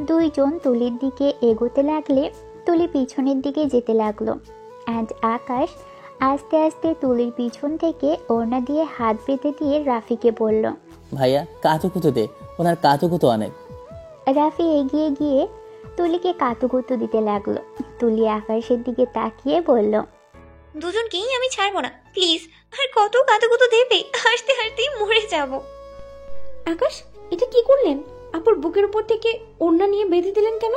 দুইজন তুলির দিকে এগোতে লাগলে তুলি পিছনের দিকে যেতে লাগলো। অ্যান্ড আকাশ আস্তে আস্তে তুলির পিছন থেকে ওড়না দিয়ে হাত বেঁধে দিয়ে রাফিকে বলল, ভাইয়া, কাতুকুতু দে, ওনার কাতুকুতু অনেক। রাফি এগিয়ে গিয়ে তুলিকে কাতুকুতু দিতে লাগলো। তুলি আকাশের দিকে তাকিয়ে বলল, দুজনকেই আমি ছাড়বো না, প্লিজ। আর কত কাতুকুতু দেবে? হাসতে হাসতেই মরে যাব। আকাশ, এটা কি করলেন? আপুর বুকের উপর থেকে ওড়না নিয়ে বেঁধে দিলেন কেন?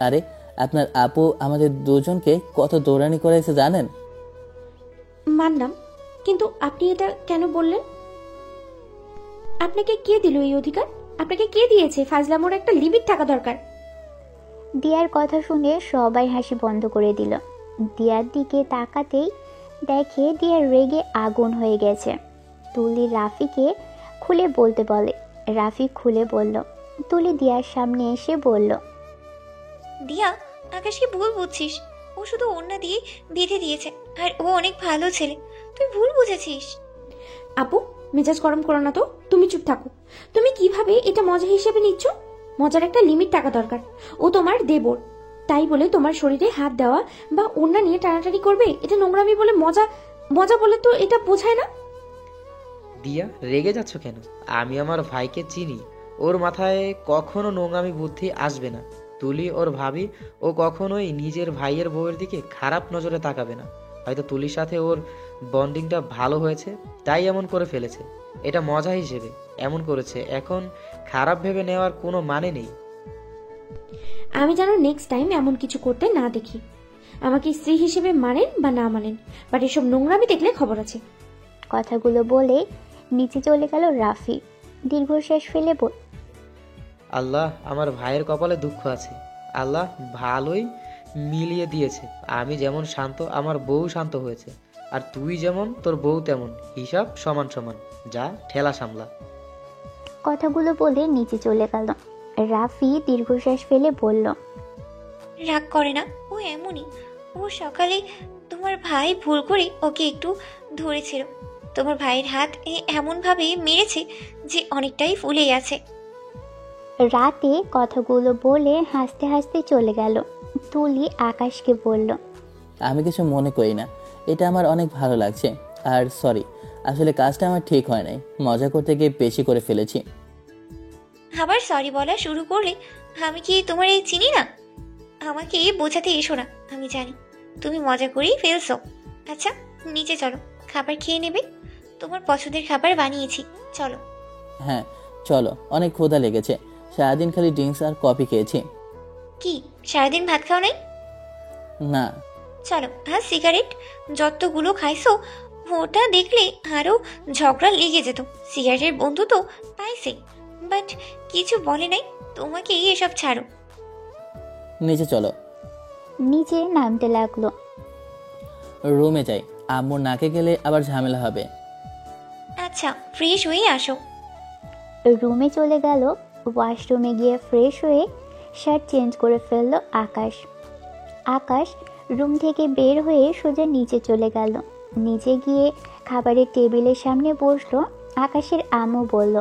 আরে, আপনার আপু আমাদের দুজনকে কত দৌড়ানি করেছে জানেন? মানলাম, কিন্তু আপনি এটা কেন বললেন? আপনাকে কে দিল এই অধিকার? আপনাকে কে দিয়েছে? ফাজলামোর একটা লিমিট থাকা দরকার। দিয়ার কথা শুনে সবাই হাসি বন্ধ করে দিল। দিয়ার দিকে তাকাতেই দেখে দিয়ার রেগে আগুন হয়ে গেছে। তুলি রাফিকে খুলে বলতে বলে। রাফি খুলে বলল। তুলি দিয়ার সামনে এসে বলল, দিয়া, আকাশকে ভুল বুঝছিস। ও শুধু ওড়না দিয়ে বেঁধে দিয়েছে, আর ও অনেক ভালো ছেলে। তুই ভুল বুঝেছিস। আপু, মেজাজ গরম করো না তো, তুমি চুপ থাকো। তুমি কিভাবে এটা মজা হিসেবে নিচ্ছ? মজার একটা লিমিট থাকা দরকার। ও তোমার দেবর, তাই বলে তোমার শরীরে হাত দেওয়া বা ওড়না নিয়ে টানাটানি করবে, এটা নোংরামি বলে মজা মজা বলে তো এটা বোঝায় না। দিয়া, রেগে যাচ্ছ কেন? আমি আমার ভাইকে চিনি, ওর মাথায় কখনো নোংরামি বুদ্ধি আসবে না। তুলি ওর ভাবি, ও কখনোই নিজের ভাইয়ের বউয়ের দিকে খারাপ নজরে তাকাবে না। হয়তো তুলির সাথে ওর বন্ডিংটা ভালো হয়েছে, তাই এমন করে ফেলেছে। এটা মজা হিসেবে এমন করেছে, এখন খারাপ ভেবে নেওয়ার কোনো মানে নেই। আমি যেন নেক্সট টাইম এমন কিছু করতে না দেখি। আমাকে স্ত্রী হিসেবে মানেন বা না মানেন, বাট এসব নোংরামি দেখলে খবর আছে। কথাগুলো বলে নিচে চলে গেল রাফি। দীর্ঘশ্বাস ফেলে বল, আল্লাহ, আমার ভাইয়ের কপালে দুঃখ আছে। আল্লাহ ভালোই মিলিয়ে দিয়েছে। আমি যেমন শান্ত, আমার বউ শান্ত হয়েছে। আর তুই যেমন, তোর বউ তেমন। হিসাব সমান সমান। যা, ঠেলা সামলা। কথাগুলো বলে নিচে চলে গেল। রাফি দীর্ঘশ্বাস ফেলে বলল, রাগ করে না, ও এমনই। ও সকালে তোমার ভাই ভুল করে ওকে একটু ধরেছিল। তোমার ভাইয়ের হাত এমনভাবে মেরেছে যে অনেকটাই ফুলে গেছে। রাতে কথাগুলো বলে হাসতে হাসতে চলে গেল। তুলি আকাশকে বলল, আমি কিছু মনে করি না, এটা আমার অনেক ভালো লাগছে। আর সরি, আসলে কাজটা আমার ঠিক হয় নাই, মজা করতে গিয়ে বেশি করে ফেলেছি। আবার সরি বলা শুরু করলে আমি কি তোমার এই চিনি না? আমাকে বোঝাতে এসো না, আমি জানি তুমি মজা করেই ফেলছো। আচ্ছা, নিচে চলো, খাবার খেয়ে নেবে। তোমার পছন্দের খাবার বানিয়েছি, চলো। হ্যাঁ চলো, অনেক ক্ষুধা লেগেছে, সারাদিন খালি ড্রিঙ্কস আর কফি খেয়েছি। কি সারাদিন ভাত খাও নাই? না। চলো, আর সিগারেট যতগুলো খাইছো ওটা দেখলে আরো ঝগড়া লেগে যেত। সিগারেটের বন্ধু তো পাইছে, বাট কিছু বলে নাই। তোমাকে এসব ছাড়ো। নিচে চলো। নিচে নামতে লাগলো। রুমে যাই, আম্মুর নাকে গেলে আবার ঝামেলা হবে। আচ্ছা, ফ্রেশ হয়ে আসো। রুমে চলে গেল। ওয়াশরুমে গিয়ে ফ্রেশ হয়ে শার্ট চেঞ্জ করে ফেলল আকাশ। আকাশ রুম থেকে বের হয়ে সোজা নিচে চলে গেল। নিচে গিয়ে খাবারের টেবিলের সামনে বসলো। আকাশের আম্মু বলল,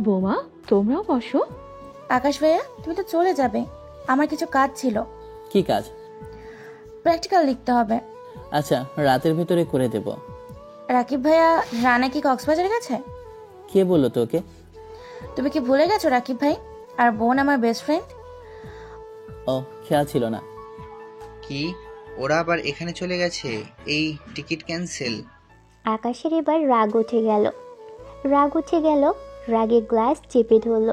বৌমা তোমরাও বসো। আকাশ ভাইয়া, তুমি তো চলে যাবে, আমার কিছু কাজ ছিল। কি কাজ? প্র্যাকটিক্যাল লিখতে হবে। আচ্ছা, রাতের ভেতরে করে দেব। রাকিব ভাইয়া, রানা কি কক্সবাজার গেছে? কে বললো তোকে? তুমি কি ভুলে গেছো রাকিব ভাই? আর বোন আমার বেস্ট ফ্রেন্ড। ও, খেয়াল ছিল না। কি, ওরা আবার এখানে চলে গেছে? এই টিকিট ক্যান্সেল। আকাশের এবার রাগ উঠে গেল। রাগে গ্লাস চেপে ধরল,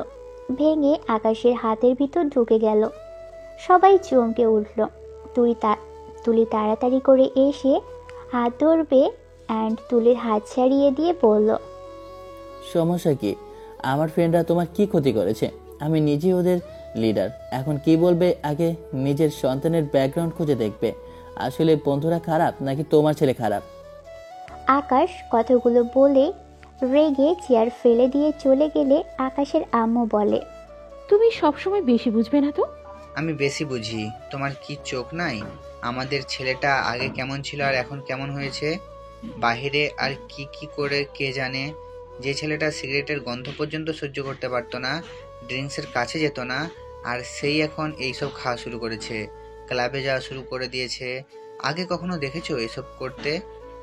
ভেঙে আকাশের হাতের ভিতর ঢুকে গেল। সবাই চমকে উঠল। তুলি তাড়াতাড়ি করে এসে হাত ধরবে অ্যান্ড তুলির হাত ছাড়িয়ে দিয়ে বলল, সমস্যা কি? আমার ফ্রেন্ডরা তোমার কি ক্ষতি করেছে? আমি নিজে ওদের লিডার। এখন কি বলবে? আগে নিজের সন্তানের ব্যাকগ্রাউন্ড খুঁজে দেখবে। আসলে বন্ধুরা খারাপ নাকি তোমার ছেলে খারাপ? আকাশ কথাগুলো বলে রেগে চেয়ার ফেলে দিয়ে চলে গেলে আকাশের আম্মু বলে, তুমি সবসময় বেশি বুঝবে না তো। আমি বেশি বুঝি? তোমার কি চোখ নাই? আমাদের ছেলেটা আগে কেমন ছিল আর এখন কেমন হয়েছে? বাহিরে আর কি কি করে কে জানে। যে ছেলেটা সিগারেটের গন্ধ পর্যন্ত সহ্য করতে পারতো না, ড্রিঙ্কসের কাছে যেত না, আর সেই এখন এইসব খাওয়া শুরু করেছে, ক্লাবে যাওয়া শুরু করে দিয়েছে। আগে কখনো দেখেছো এসব করতে?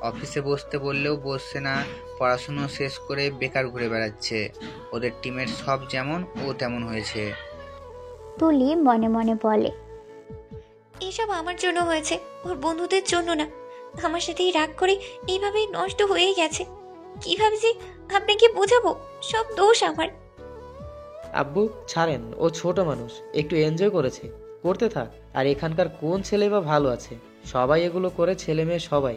অফিসে বসতে বললেও বসছে না, পড়াশুনো শেষ করে বেকার ঘুরে বেড়াচ্ছে। ওদের টিমের সব যেমন ও তেমন হয়েছে। তুলি মনে মনে বলে, এসব আমার জন্য হয়েছে, ওর বন্ধুদের জন্য না। আমার সাথেই রাগ করে এইভাবেই নষ্ট হয়ে গেছে। কিভাবে যে আপনাকে বোঝাবো? সব দোষ আমার। আব্বু ছাড়েন, ও ছোট মানুষ, একটু এনজয় করেছে, করতে থাক। আর এখানকার কোন ছেলে বা ভালো আছে? সবাই এগুলো করে, ছেলে মেয়ে সবাই।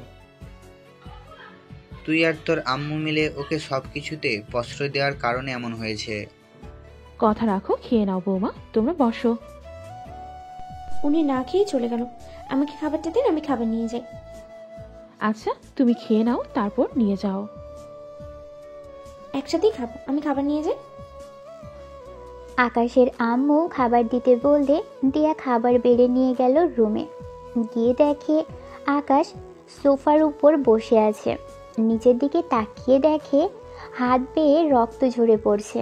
তুই আর তোর আম্মু মিলে ওকে সবকিছুতে প্রশ্রয় দেওয়ার কারণে এমন হয়েছে। কথা রাখো, খেয়ে নাও বৌমা, তোমরা বসো। উনি না খেয়ে চলে গেল। আমাকে খাবারটা দিন, আমি খাবার নিয়ে যাই। আচ্ছা, তুমি খেয়ে নাও, তারপর নিয়ে যাও। একসাথেই খাবো, আমি খাবার নিয়ে যাই। আকাশের আম্মু খাবার দিতে বললে দিয়া খাবার বেড়ে নিয়ে গেল রুমে। গিয়ে দেখে আকাশ সোফার উপর বসে আছে। নিচের দিকে তাকিয়ে দেখে হাত বেয়ে রক্ত ঝরে পড়ছে।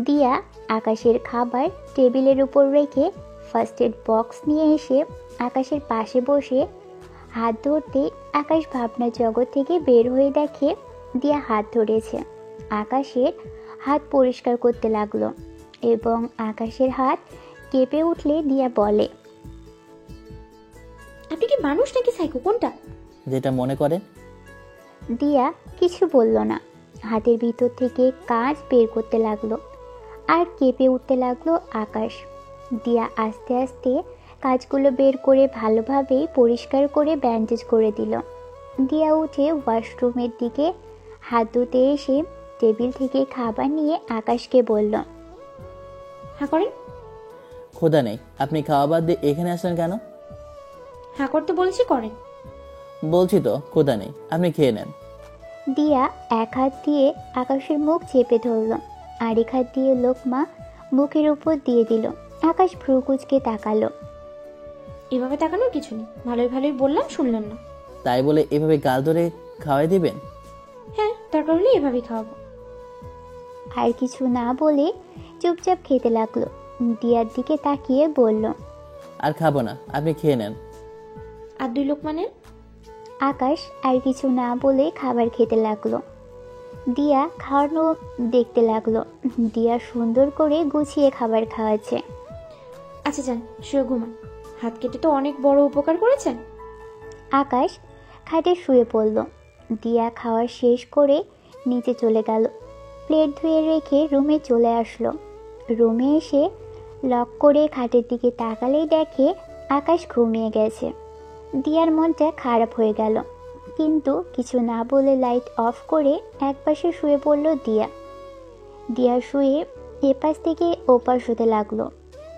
দিয়া আকাশের খাবার টেবিলের উপর রেখে ফার্স্ট এড বক্স নিয়ে এসে আকাশের পাশে বসে হাত ধরতে আকাশ ভাবনা জগৎ থেকে বের হয়ে দেখে দিয়া হাত ধরেছে। আকাশের হাত পরিষ্কার করতে লাগলো এবং আকাশের হাত কেঁপে উঠলে দিয়া বলে, আপনি কি মানুষ নাকি সাইকো, কোনটা? যেটা মনে করেন। দিয়া কিছু বলল না। হাতের ভিতর থেকে কাঁচ বের করতে লাগলো আর কেঁপে উঠতে লাগলো আকাশ। দিয়া আস্তে আস্তে কাঁচগুলো বের করে ভালোভাবে পরিষ্কার করে ব্যান্ডেজ করে দিল। দিয়া উঠে ওয়াশরুমের দিকে হাত ধুতে এসে টেবিল থেকে খাবার নিয়ে আকাশকে বলল, হ্যাঁ করেন। খোদা নেই, আপনি খাওয়া বাদ দিয়ে এখানে আসলেন কেন? হ্যাঁ করতে বলেছি, করেন। বলছি তো খোদা নেই, আপনি খেয়ে নেন। দিয়া এক হাত দিয়ে আকাশের মুখ চেপে ধরল, আরেক হাত দিয়ে লোকমা মুখের উপর দিয়ে দিল। আকাশ ভ্রু কুঁচকে তাকালো। এভাবে তাকানোর কিছু নেই, ভালোই ভালোই বললাম, শুনলেন না। তাই বলে এভাবে গাল ধরে খাওয়াই দিবেন? হ্যাঁ, দরকার হলে এভাবেই খাওয়াবো। আর কিছু না বলে চুপচাপ খেতে লাগলো। দিয়ার দিকে তাকিয়ে বলল, আর খাবো না, আপনি খেয়ে নেন। আর 2 লোক মানে? আকাশ আর কিছু না বলে খাবার খেতে লাগলো। দিয়া খাওয়ানো দেখতে লাগলো। দিয়া সুন্দর করে গুছিয়ে খাবার খাওয়াচ্ছে। আচ্ছা যান, শুয়ে ঘুমান। হাত কেটে তো অনেক বড় উপকার করেছেন। আকাশ খাটে শুয়ে পড়ল। দিয়া খাওয়া শেষ করে নিচে চলে গেল। প্লেট ধুয়ে রেখে রুমে চলে আসলো। রুমে এসে লক করে খাটের দিকে তাকালেই দেখে আকাশ ঘুমিয়ে গেছে। দিয়ার মনটা খারাপ হয়ে গেল, কিন্তু কিছু না বলে লাইট অফ করে একপাশে শুয়ে পড়ল দিয়া। দিয়া শুয়ে এপাশ থেকে ওপাশ হতে লাগলো।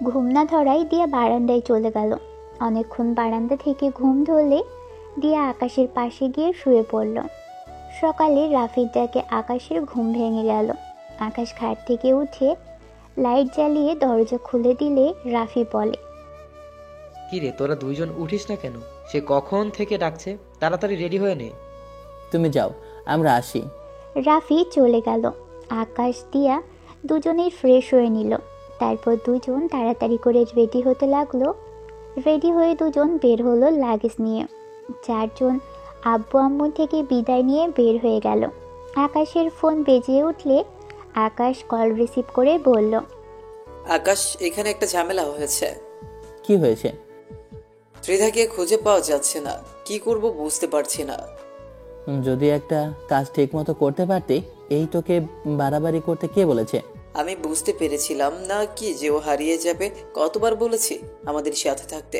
ঘুম না ধরাই দিয়া বারান্দায় চলে গেল। অনেকক্ষণ বারান্দা থেকে ঘুম ধরলে দিয়া আকাশের পাশে গিয়ে শুয়ে পড়ল। সকালে রাফির ডাকে আকাশের ঘুম ভেঙে গেল। আকাশ খাট থেকে উঠে লাইট জ্বালিয়ে দরজা খুলে দিলে রাফি বলে, কি রে, তোরা দুইজন উঠিস না কেন? সে কখন থেকে ডাকছে, তাড়াতাড়ি রেডি হয়ে নে। তুমি যাও, আমরা আসি। রাফি চলে গেল। আকাশ দিয়া দুজনেই ফ্রেশ হয়ে নিল। তারপর দুজন তাড়াতাড়ি করে রেডি হতে লাগলো। রেডি হয়ে দুজন বের হলো লাগেজ নিয়ে। চারজন আব্বু আম্মু থেকে বিদায় নিয়ে বের হয়ে গেল। আকাশের ফোন বেজে উঠলে আকাশ কল রিসিভ করে বলল, আকাশ, এখানে একটা ঝামেলা হয়েছে। কি হয়েছে? ত্রিধাকে খুঁজে পাওয়া যাচ্ছে না, কি করব বুঝতে পারছি না। যদি একটা কাজ ঠিক মতো করতে পারতি, এই তোকে বাড়াবাড়ি করতে কে বলেছে? আমি বুঝতে পেরেছিলাম না কি যে ও হারিয়ে যাবে। কতবার বলেছি আমাদের সাথে থাকতে।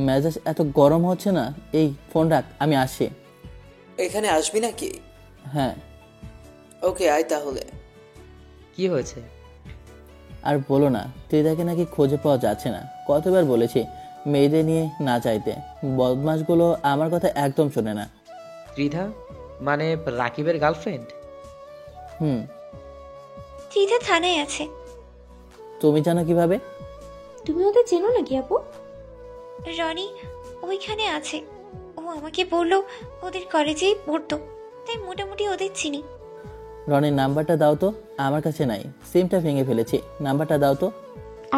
মেজাজ এত গরম হচ্ছে না, এই ফোন রাখ, আমি আসি। এখানে আসবি নাকি? হ্যাঁ। ওকে, আয় তাহলে। কি হয়েছে? আর বলো না, ত্রিধাকে নাকি খুঁজে পাওয়া যাচ্ছে না। কতবার বলেছি মেয়েদের নিয়ে না চাইতে, বদমাশগুলো আমার কথা একদম শোনে না। ত্রিধা মানে রাকিবের গার্লফ্রেন্ড? হুম। ত্রিধা থানায় আছে। তুমি জানো কিভাবে? তুমি ওদের চেনো নাকি আপু? রনি ওইখানে আছে। ও আমাকে বললো ওদের কলেজেই পড়তো, তাই মোটামুটি ওদের চিনি। রনির নাম্বারটা দাও তো, আমার কাছে নাই, সিমটা ভেঙে ফেলেছি, নাম্বারটা দাও তো।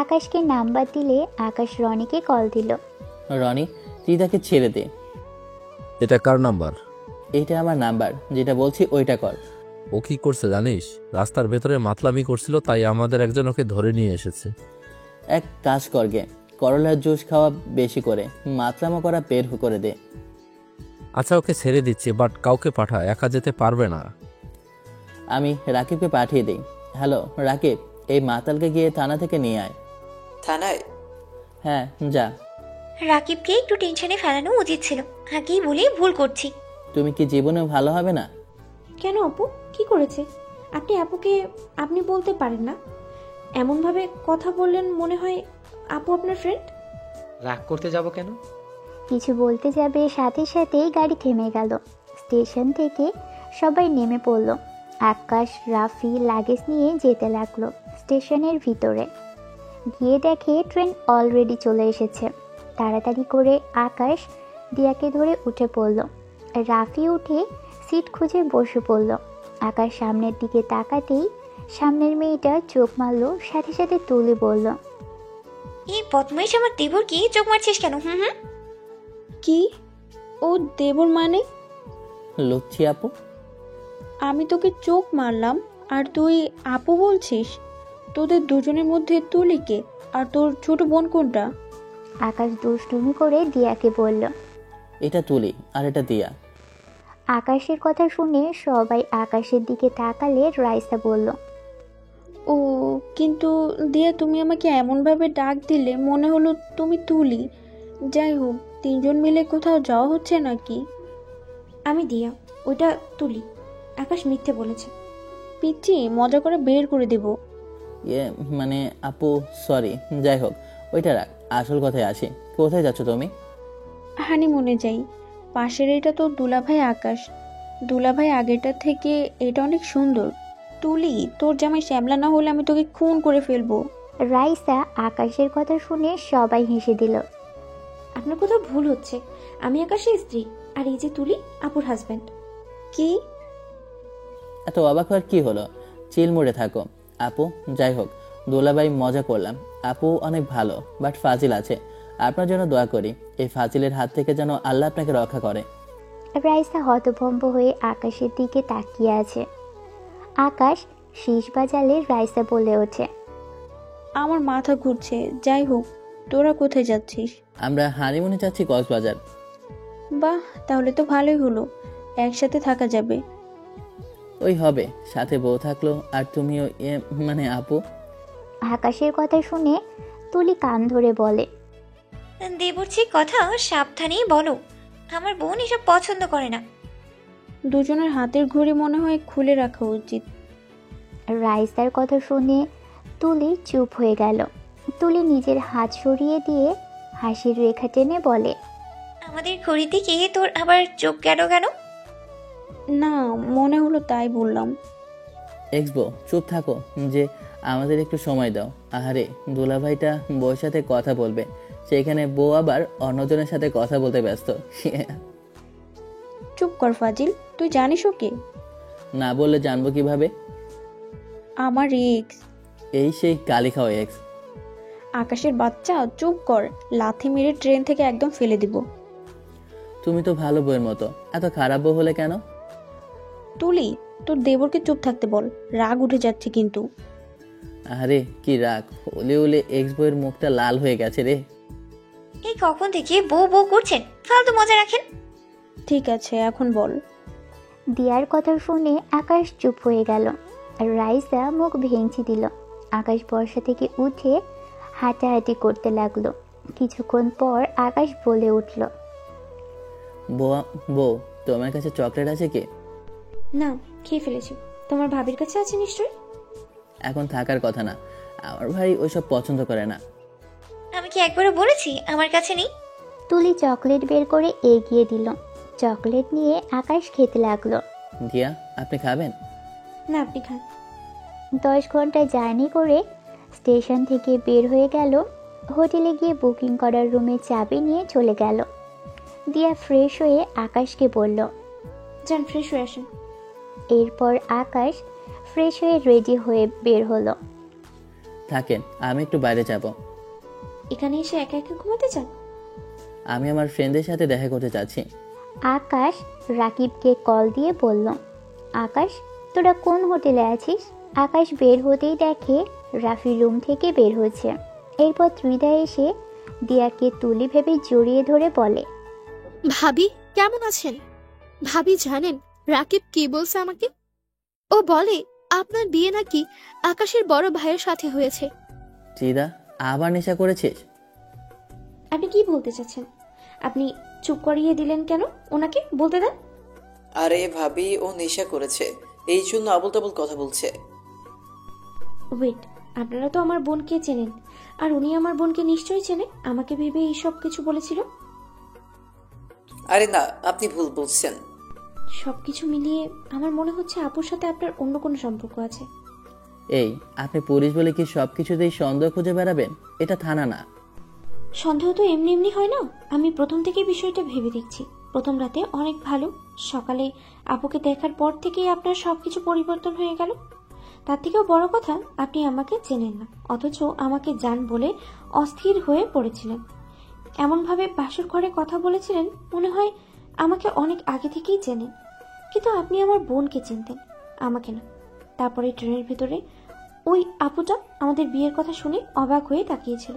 আকাশকে নাম্বার দিলে আকাশ রনিকে কল দিল। রনি, ত্রিধাকে ছেড়ে দে। এটা কার নাম্বার? এইটা আমার নাম্বার, যেটা বলছি ওইটা কর। ও কি করছে জানিস? রাস্তার ভেতরে মাতলামি করছিল, তাই আমাদের একজন ওকে ধরে নিয়ে এসেছে। এক কাজ করগে, করলার জুস খাওয়া বেশি করে, মাতলামো করা বের করে দে। আচ্ছা, ওকে ছেড়ে দিচ্ছি, বাট কাউকে পাঠা, একা যেতে পারবে না। আমি রাকিবকে পাঠিয়ে দিই। হ্যালো রাকিব, এই মাতালকে গিয়ে থানা থেকে নিয়ে আয়। থানায়? হ্যাঁ যা। রাকিবকে একটু টেনশনে ফেলানো উচিত ছিল, আগেই বলে ভুল করছি। তুমি কি জীবনেও ভালো হবে না? কেন আপু, কি করেছে? আপনি আপুকে আপনি বলতে পারেন না? এমনভাবে কথা বললেন মনে হয় আপু আপনার ফ্রেন্ড। রাগ করতে যাব কেন? কিছু বলতে যাবে সাথে সাথেই গাড়ি থেমে গেল। স্টেশন থেকে সবাই নেমে পড়ল। আকাশ রাফি লাগেজ নিয়ে যেতে লাগলো স্টেশনের ভিতরে। গিয়ে দেখে ট্রেন অলরেডি চলে এসেছে। তাড়াতাড়ি করে আকাশ দিয়াকে ধরে উঠে পড়ল। রাফি উঠে সিট খুঁজে বসে পড়ল। আকাশ সামনের দিকে তাকাতেই সামনের মেয়েটা চোখ মারল, সাথে সাথে তুলে বলল, এই বদমাইশ আমার দেবর কি চোখ মারছিস কেন? হুম হুম। কি? ও দেবর মানে? লুচ্ছি আপু। আমি তোকে চোখ মারলাম আর তুই আপু বলছিস? তোদের দুজনের মধ্যে তুলিকে আর তোর ছোট বোন কোনটা? আকাশ দুষ্টুমি করে দিয়াকে বলল। এটা তুলি আর এটা দিয়া। আকাশের কথা শুনে সবাই আকাশের দিকে তাকালে রাইসা বলল, ও কিন্তু দিয়া, তুমি আমাকে এমনভাবে ডাক দিলে মনে হলো তুমি তুলি। যাই হোক, তিনজন মিলে কোথাও যাওয়া হচ্ছে নাকি? আমি দিয়া, ওইটা তুলি। আকাশ মিথ্যে বলেছে। পিচ্ছি, মজা করে বের করে দেব। মানে আপু সরি, যাই হোক ওইটা রাখ, আসল কথায় আসি। কোথায় যাচ্ছ তুমি? হানিমুনে যাই। পাশের এটা তো দুলাভাই আকাশ। দুলাভাই আগেরটা থেকে এটা অনেক সুন্দর। তুলি, তোর জামাই শ্যামলা না হলে আমি তোকে খুন করে ফেলবো। রাইসা আকাশের কথা শুনে সবাই হেসে দিল। আপনার কোথাও ভুল হচ্ছে, আমি আকাশের স্ত্রী আর এই যে তুলি আপুর হাজব্যান্ড। কি? এত অবাক হওয়ার কি হলো? চিল মোড়ে থাকো আপু। যাই হোক, দোলাবাই মজা করলাম। আপু অনেক ভালো, বাট ফাজিল আছে। আপনার জন্য দোয়া করি, এই ফাজিলের হাত থেকে যেন আল্লাহ আপনাকে রক্ষা করে। রাইসা হতভম্ব হয়ে আকাশের দিকে তাকিয়ে আছে। আকাশ শীষ বাজালে রাইসা বলে ওঠে, আমার মাথা ঘুরছে। যাই হোক, তোরা কোথায় যাচ্ছিস? আমরা হানিমুনে যাচ্ছি কক্সবাজার। বাহ, তাহলে তো ভালোই হলো, একসাথে থাকা যাবে। ওই হবে, সাথে বউ থাকলো আর তুমিও মানে আপু। আকাশের কথা শুনে তুলি কান ধরে বলে, দেবরজির কথা সাবধানেই বলো, আমার বোন এসব পছন্দ করে না। দুজনের হাতের ঘড়ি মনে হয় খুলে রাখা উচিত। রাইসার কথা শুনে তুলি চুপ হয়ে গেল। তুলি নিজের হাত সরিয়ে দিয়ে হাসির রেখা টেনে বলে, আমাদের ঘড়ির দিকে তোর আবার চোখ গেল কেন? না, মনে হলো তাই বললাম। এক্সবো চুপ থাকো, যে আমাদের একটু সময় দাও। আহারে, দুলাভাইটা বউয়ের সাথে কথা বলবে, সেখানে বউ আবার অন্যজনের সাথে কথা বলতে ব্যস্ত। চুপ কর ফাজিল, তুই জানিস ও কে? না বললে জানবো কিভাবে? আমার এক্স। এই সেই কালি খাওয়া এক্স। আকাশের বাচ্চা, চুপ কর, লাথি মেরে ট্রেন থেকে একদম ফেলে দিব। তুমি তো ভালো বউয়ের মতো, এত খারাপ বউ হলে কেন? তুলি, তোর দেবরকে চুপ থাকতে বল, রাগ উঠে যাচ্ছে কিন্তু। আরে কি রাগ, হলে হলে এক্স বউয়ের মুখটা লাল হয়ে গেছে রে। এই কখন থেকে বউ বউ করছেন, ফালতু মজা রাখেন। ঠিক আছে, এখন বল। দিয়ার কথা শুনে আকাশ চুপ হয়ে গেল। আর রাইসা মুখ ভেঙচি দিল। আকাশ বর্ষা থেকে উঠে হাঁটাহাঁটি করতে লাগলো। কিছুক্ষণ পর আকাশ বলে উঠল, বউ তোমার কাছে চকলেট আছে কি? না, খেয়ে ফেলেছি। তোমার ভাবির কাছে আছে নিশ্চয়ই। এখন থাকার কথা না, আমার ভাই ওইসব পছন্দ করে না। আমি কি একবারও বলেছি আমার কাছে নেই? তুলি চকলেট বের করে এগিয়ে দিল। চকলেট নিয়ে আকাশ খেতে লাগলো। দিয়া, আপনি খাবেন? না, আপনি খান। 10 ঘন্টা জার্নি করে স্টেশন থেকে বের হয়ে গেল। হোটেলে গিয়ে বুকিং করার রুমে চাবি নিয়ে চলে গেল। দিয়া ফ্রেশ হয়ে আকাশকে বলল, যান ফ্রেশ হয়ে আসেন। এরপর আকাশ ফ্রেশ হয়ে রেডি হয়ে বের হলো। থাকেন, আমি একটু বাইরে যাব। এখানে এসে একা একা ঘুমাতে চান? আমি আমার ফ্রেন্ডদের সাথে দেখা করতে চাচ্ছি। আকাশ রাকিবকে কল দিয়ে বলল, আকাশ, তোরা কোন হোটেলে আছিস? আকাশ বের হতেই দেখে রাফি রুম থেকে বের হচ্ছে। এরপর ত্রিদা এসে দিয়াকে তুলি ভেবে জড়িয়ে ধরে বলে, ভাবি কেমন আছেন? ভাবি জানেন রাকিব কি বলছে আমাকে? ও বলে আপনার বিয়ে নাকি আকাশের বড় ভাইয়ের সাথে হয়েছে। চিদা, আবার নেশা করেছিস? আপনি কি বলতে চাচ্ছেন? আপনি চুপ করিয়ে দিলেন কেন? ওনাকে বলতে দেন। আরে ভাবি, ও নেশা করেছে, এই জন্য আবল তাবল কথা বলছে। ওয়েট, আপনারা তো আমার বোনকে চেনেন, আর উনি আমার বোনকে নিশ্চয়ই চেনে। আমাকে ভেবে এইসব কিছু বলেছিল। আরে না, আপনি ভুল বলছেন। সবকিছু মিলিয়ে আমার মনে হচ্ছে আপুর সাথে আপনার অন্য কোনো সম্পর্ক আছে। এই, আপনি পুলিশ বলে কি সবকিছুতেই সন্দেহ খুঁজে বেড়াবেন? এটা থানা না। সন্দেহ তো এমনি এমনি হয় না। আমি প্রথম থেকে বিষয়টা ভেবে দেখছি। প্রথম রাতে অনেক ভালো, সকালে আপুকে দেখার পর থেকেই আপনার সবকিছু পরিবর্তন হয়ে গেল। তার থেকেও বড় কথা, আপনি আমাকে চেনেন না, অথচ আমাকে জান বলে অস্থির হয়ে পড়েছিলেন। এমনভাবে বাসর ঘরে কথা বলেছিলেন মনে হয় আমাকে অনেক আগে থেকেই চেনেন। কিন্তু আপনি আমার বোনকে চিনতেন, আমাকে না। তারপরে ট্রেনের ভিতরে ওই আপুটা আমাদের বিয়ের কথা শুনে অবাক হয়ে তাকিয়েছিল।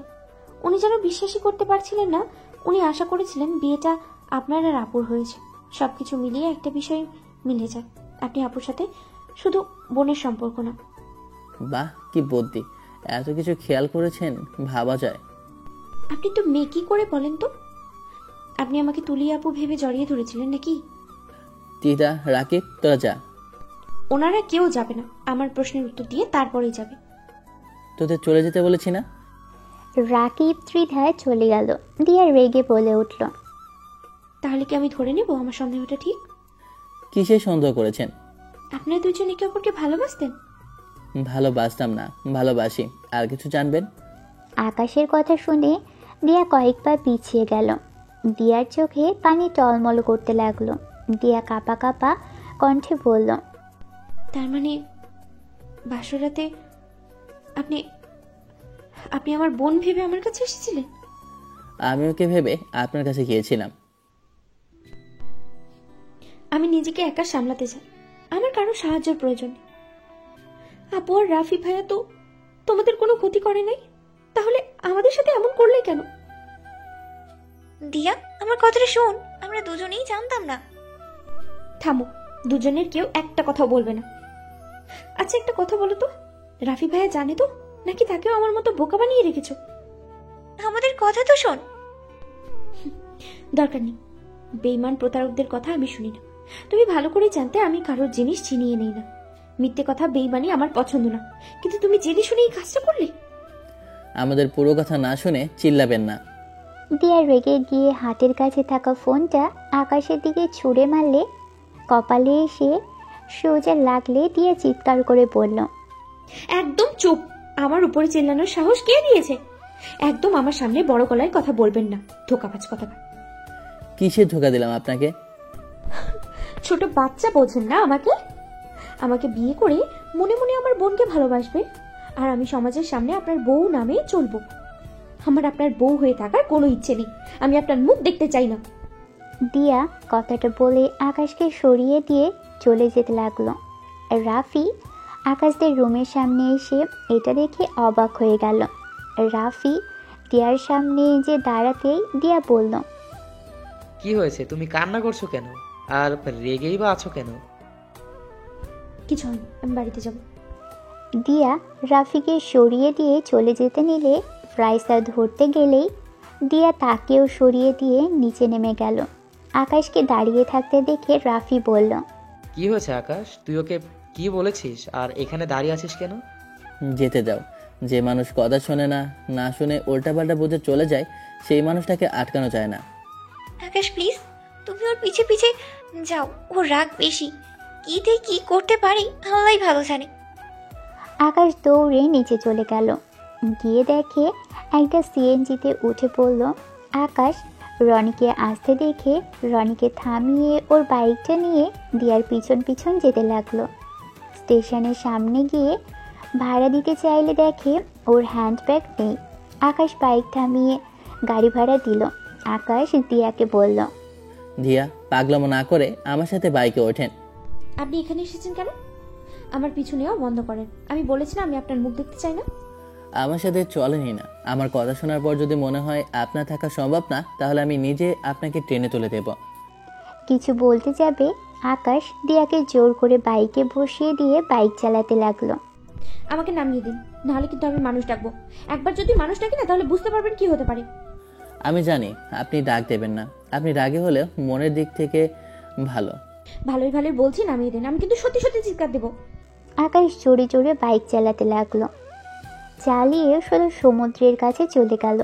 উনি যেন বিশ্বাসই করতে পারছিলেন না। উনি আশা করেছিলেন বিয়েটা আপনার আর আপুর হয়েছে। সবকিছু মিলিয়ে একটা বিষয় মিলে যায়, আপনি আপুর সাথে শুধু বোনের সম্পর্ক না। বাহ, কি বুদ্ধি! এত কিছু খেয়াল করেছেন, ভাবা যায়। আপনি তো মেয়ে কি করে বলেন তো? আপনি আমাকে তুলি আপু ভেবে জড়িয়ে ধরেছিলেন নাকি? চিদা, রাকিব, তোরা যা। ওনারা কেউ যাবে না, আমার প্রশ্নের উত্তর দিয়ে তারপরেই যাবে। তোদের চলে যেতে বলেছি না? রাকিব ত্রিধায় চলে গেল। দিয়া রেগে বলে উঠল, তাহলে কি আমি ধরে নেব আমার সন্দেহটা ঠিক? কিসে সন্দেহ করেছেন? আপনারা দুজন একে অপরকে ভালোবাসতেন? ভালোবাসতাম না, ভালোবাসি। আর কিছু জানবেন? আকাশের কথা শুনে দিয়া কয়েকবার পিছিয়ে গেল। দিয়ার চোখে পানি টলমল করতে লাগলো। দিয়া কাঁপা কাঁপা কণ্ঠে বলল, তার মানে বাসরাতে আপনি আপনি আমার বোন ভেবে আমার কাছে এসেছিলেন? আমি ওকে ভেবে আপনার কাছে গিয়েছিলাম। আমি নিজেকে একা সামলাতে চাই, আমার কারো সাহায্যের প্রয়োজন নেই। আপু আর রাফি ভাইয়া তো তোমাদের কোনো ক্ষতি করে নাই, তাহলে আমাদের সাথে এমন করলে কেন? দিয়া, আমার কথাটা শোন, আমরা দুজনেই জানতাম না। থামো, দুজনের কেউ একটা কথা বলবে না। আচ্ছা একটা কথা বলো তো, রাফি ভাইয়া জানে তো, নাকি তাকেও আমার মতো বোকা বানিয়ে রেখেছো? আমাদের কথা তো শোন। দরকার নেই, বেঈমান প্রতারকদের কথা আমি শুনি না। তুমি ভালো করে জানতে আমি কারোর জিনিস ছিনিয়ে নেই না। মিথ্যে কথা, বেঈমানি আমার পছন্দ না, কিন্তু তুমি জেনে শুনে এই কাজটা করলে। আমাদের পুরো কথা না শুনে চিল্লাবেন না। দিয়া রেগে গিয়ে হাতের কাছে থাকা ফোনটা আকাশের দিকে ছুঁড়ে মারলে কপালে এসে সোজা লাগলে দিয়া চিৎকার করে বলল, একদম চুপ। আমার উপরে চেল্লানোর সাহস কে দিয়েছে? একদম আমার সামনে বড় গলায় কথা বলবেন না, ধোকাবাজ কথা। কিসের ধোকা দিলাম আপনাকে? ছোট বাচ্চা বোঝেন না আমাকে? আমাকে বিয়ে করে মনে মনে আমার বোনকে ভালোবাসবে, আর আমি সমাজের সামনে আপনার বউ নামে চলবো। আমার আপনার বউ হয়ে থাকার কোনো ইচ্ছে নেই, আমি আপনার মুখ দেখতে চাই না। দিয়া কথাটা বলে আকাশকে সরিয়ে দিয়ে চলে যেতে লাগলো। রাফি আকাশদের রুমের সামনে এসে এটা দেখে অবাক হয়ে গেল। রাফি দিয়ার সামনে যে দাঁড়াতেই দিয়া বলল, কি হয়েছে, তুমি কান্না করছো কেন? আর রেগেই বা আছো কেন? কিছু হয়নি, আমি বাড়িতে যাব। দিয়া রাফিকে সরিয়ে দিয়ে চলে যেতে নিলে রাইসা ধরতে গেলেই দিয়া তাকেও সরিয়ে দিয়ে নিচে নেমে গেল। আকাশকে দাঁড়িয়ে থাকতে দেখে রাফি বলল, কি হয়েছে আকাশ, তুই ওকে কি বলেছিস আর এখানে দাঁড়িয়ে আছিস কেন? যেতে দাও। যে মানুষ কথা শোনে না, না শুনে উল্টাপাল্টা বুঝে চলে যায়, সেই মানুষটাকে আটকানো যায় না। আকাশ প্লিজ, তুমি ওর পিছে পিছে যাও, ও রাগ বেশি। কিতে কি করতে পারি আল্লাহই ভালো জানে। আকাশ দৌড়ে নিচে চলে গেল। গিয়ে দেখে একটা সিএনজিতে উঠে পড়ল। আকাশ রনিকে আসতে দেখে রনিকে থামিয়ে ওর বাইকটা নিয়ে দিয়ার পিছন পিছন যেতে লাগলো। স্টেশনের সামনে গিয়ে ভাড়া দিতে চাইলে দেখে ওর হ্যান্ডব্যাগ নেই। আকাশ বাইক থামিয়ে গাড়ি ভাড়া দিল। আকাশ দিয়াকে বলল, দিয়া, পাগলামো না করে আমার সাথে বাইকে ওঠেন। আপনি এখানে এসেছেন কেন? আমার পিছু নেওয়া বন্ধ করেন। আমি বলেছি না আমি আপনার মুখ দেখতে চাই না। আমার সাথে চলেনই না। আমার কথা শোনার পর যদি মনে হয় আপনার থাকা সম্ভব না, তাহলে আমি নিজে আপনাকে ট্রেনে তুলে দেব। কিছু বলতে যাবে আকাশ দিয়াকে জোর করে বাইকে বসিয়ে দিয়ে বাইক চালাতে লাগলো। আমাকে নামিয়ে দিন, নাহলে কিন্তু আমি মানুষ ডাকবো। একবার যদি মানুষ ডাকি না, তাহলে বুঝতে পারবেন কি হতে পারে। আমি জানি আপনি ডাক দেবেন না। আপনি রাগে হলেও মনের দিক থেকে ভালো। ভালোই ভালোই বলছি নামিয়ে দিন, আমি কিন্তু সত্যি সত্যি চিৎকার দেবো। আকাশ জোরে জোরে বাইক চালাতে লাগলো। চালিয়ে শুধু সমুদ্রের কাছে চলে গেল।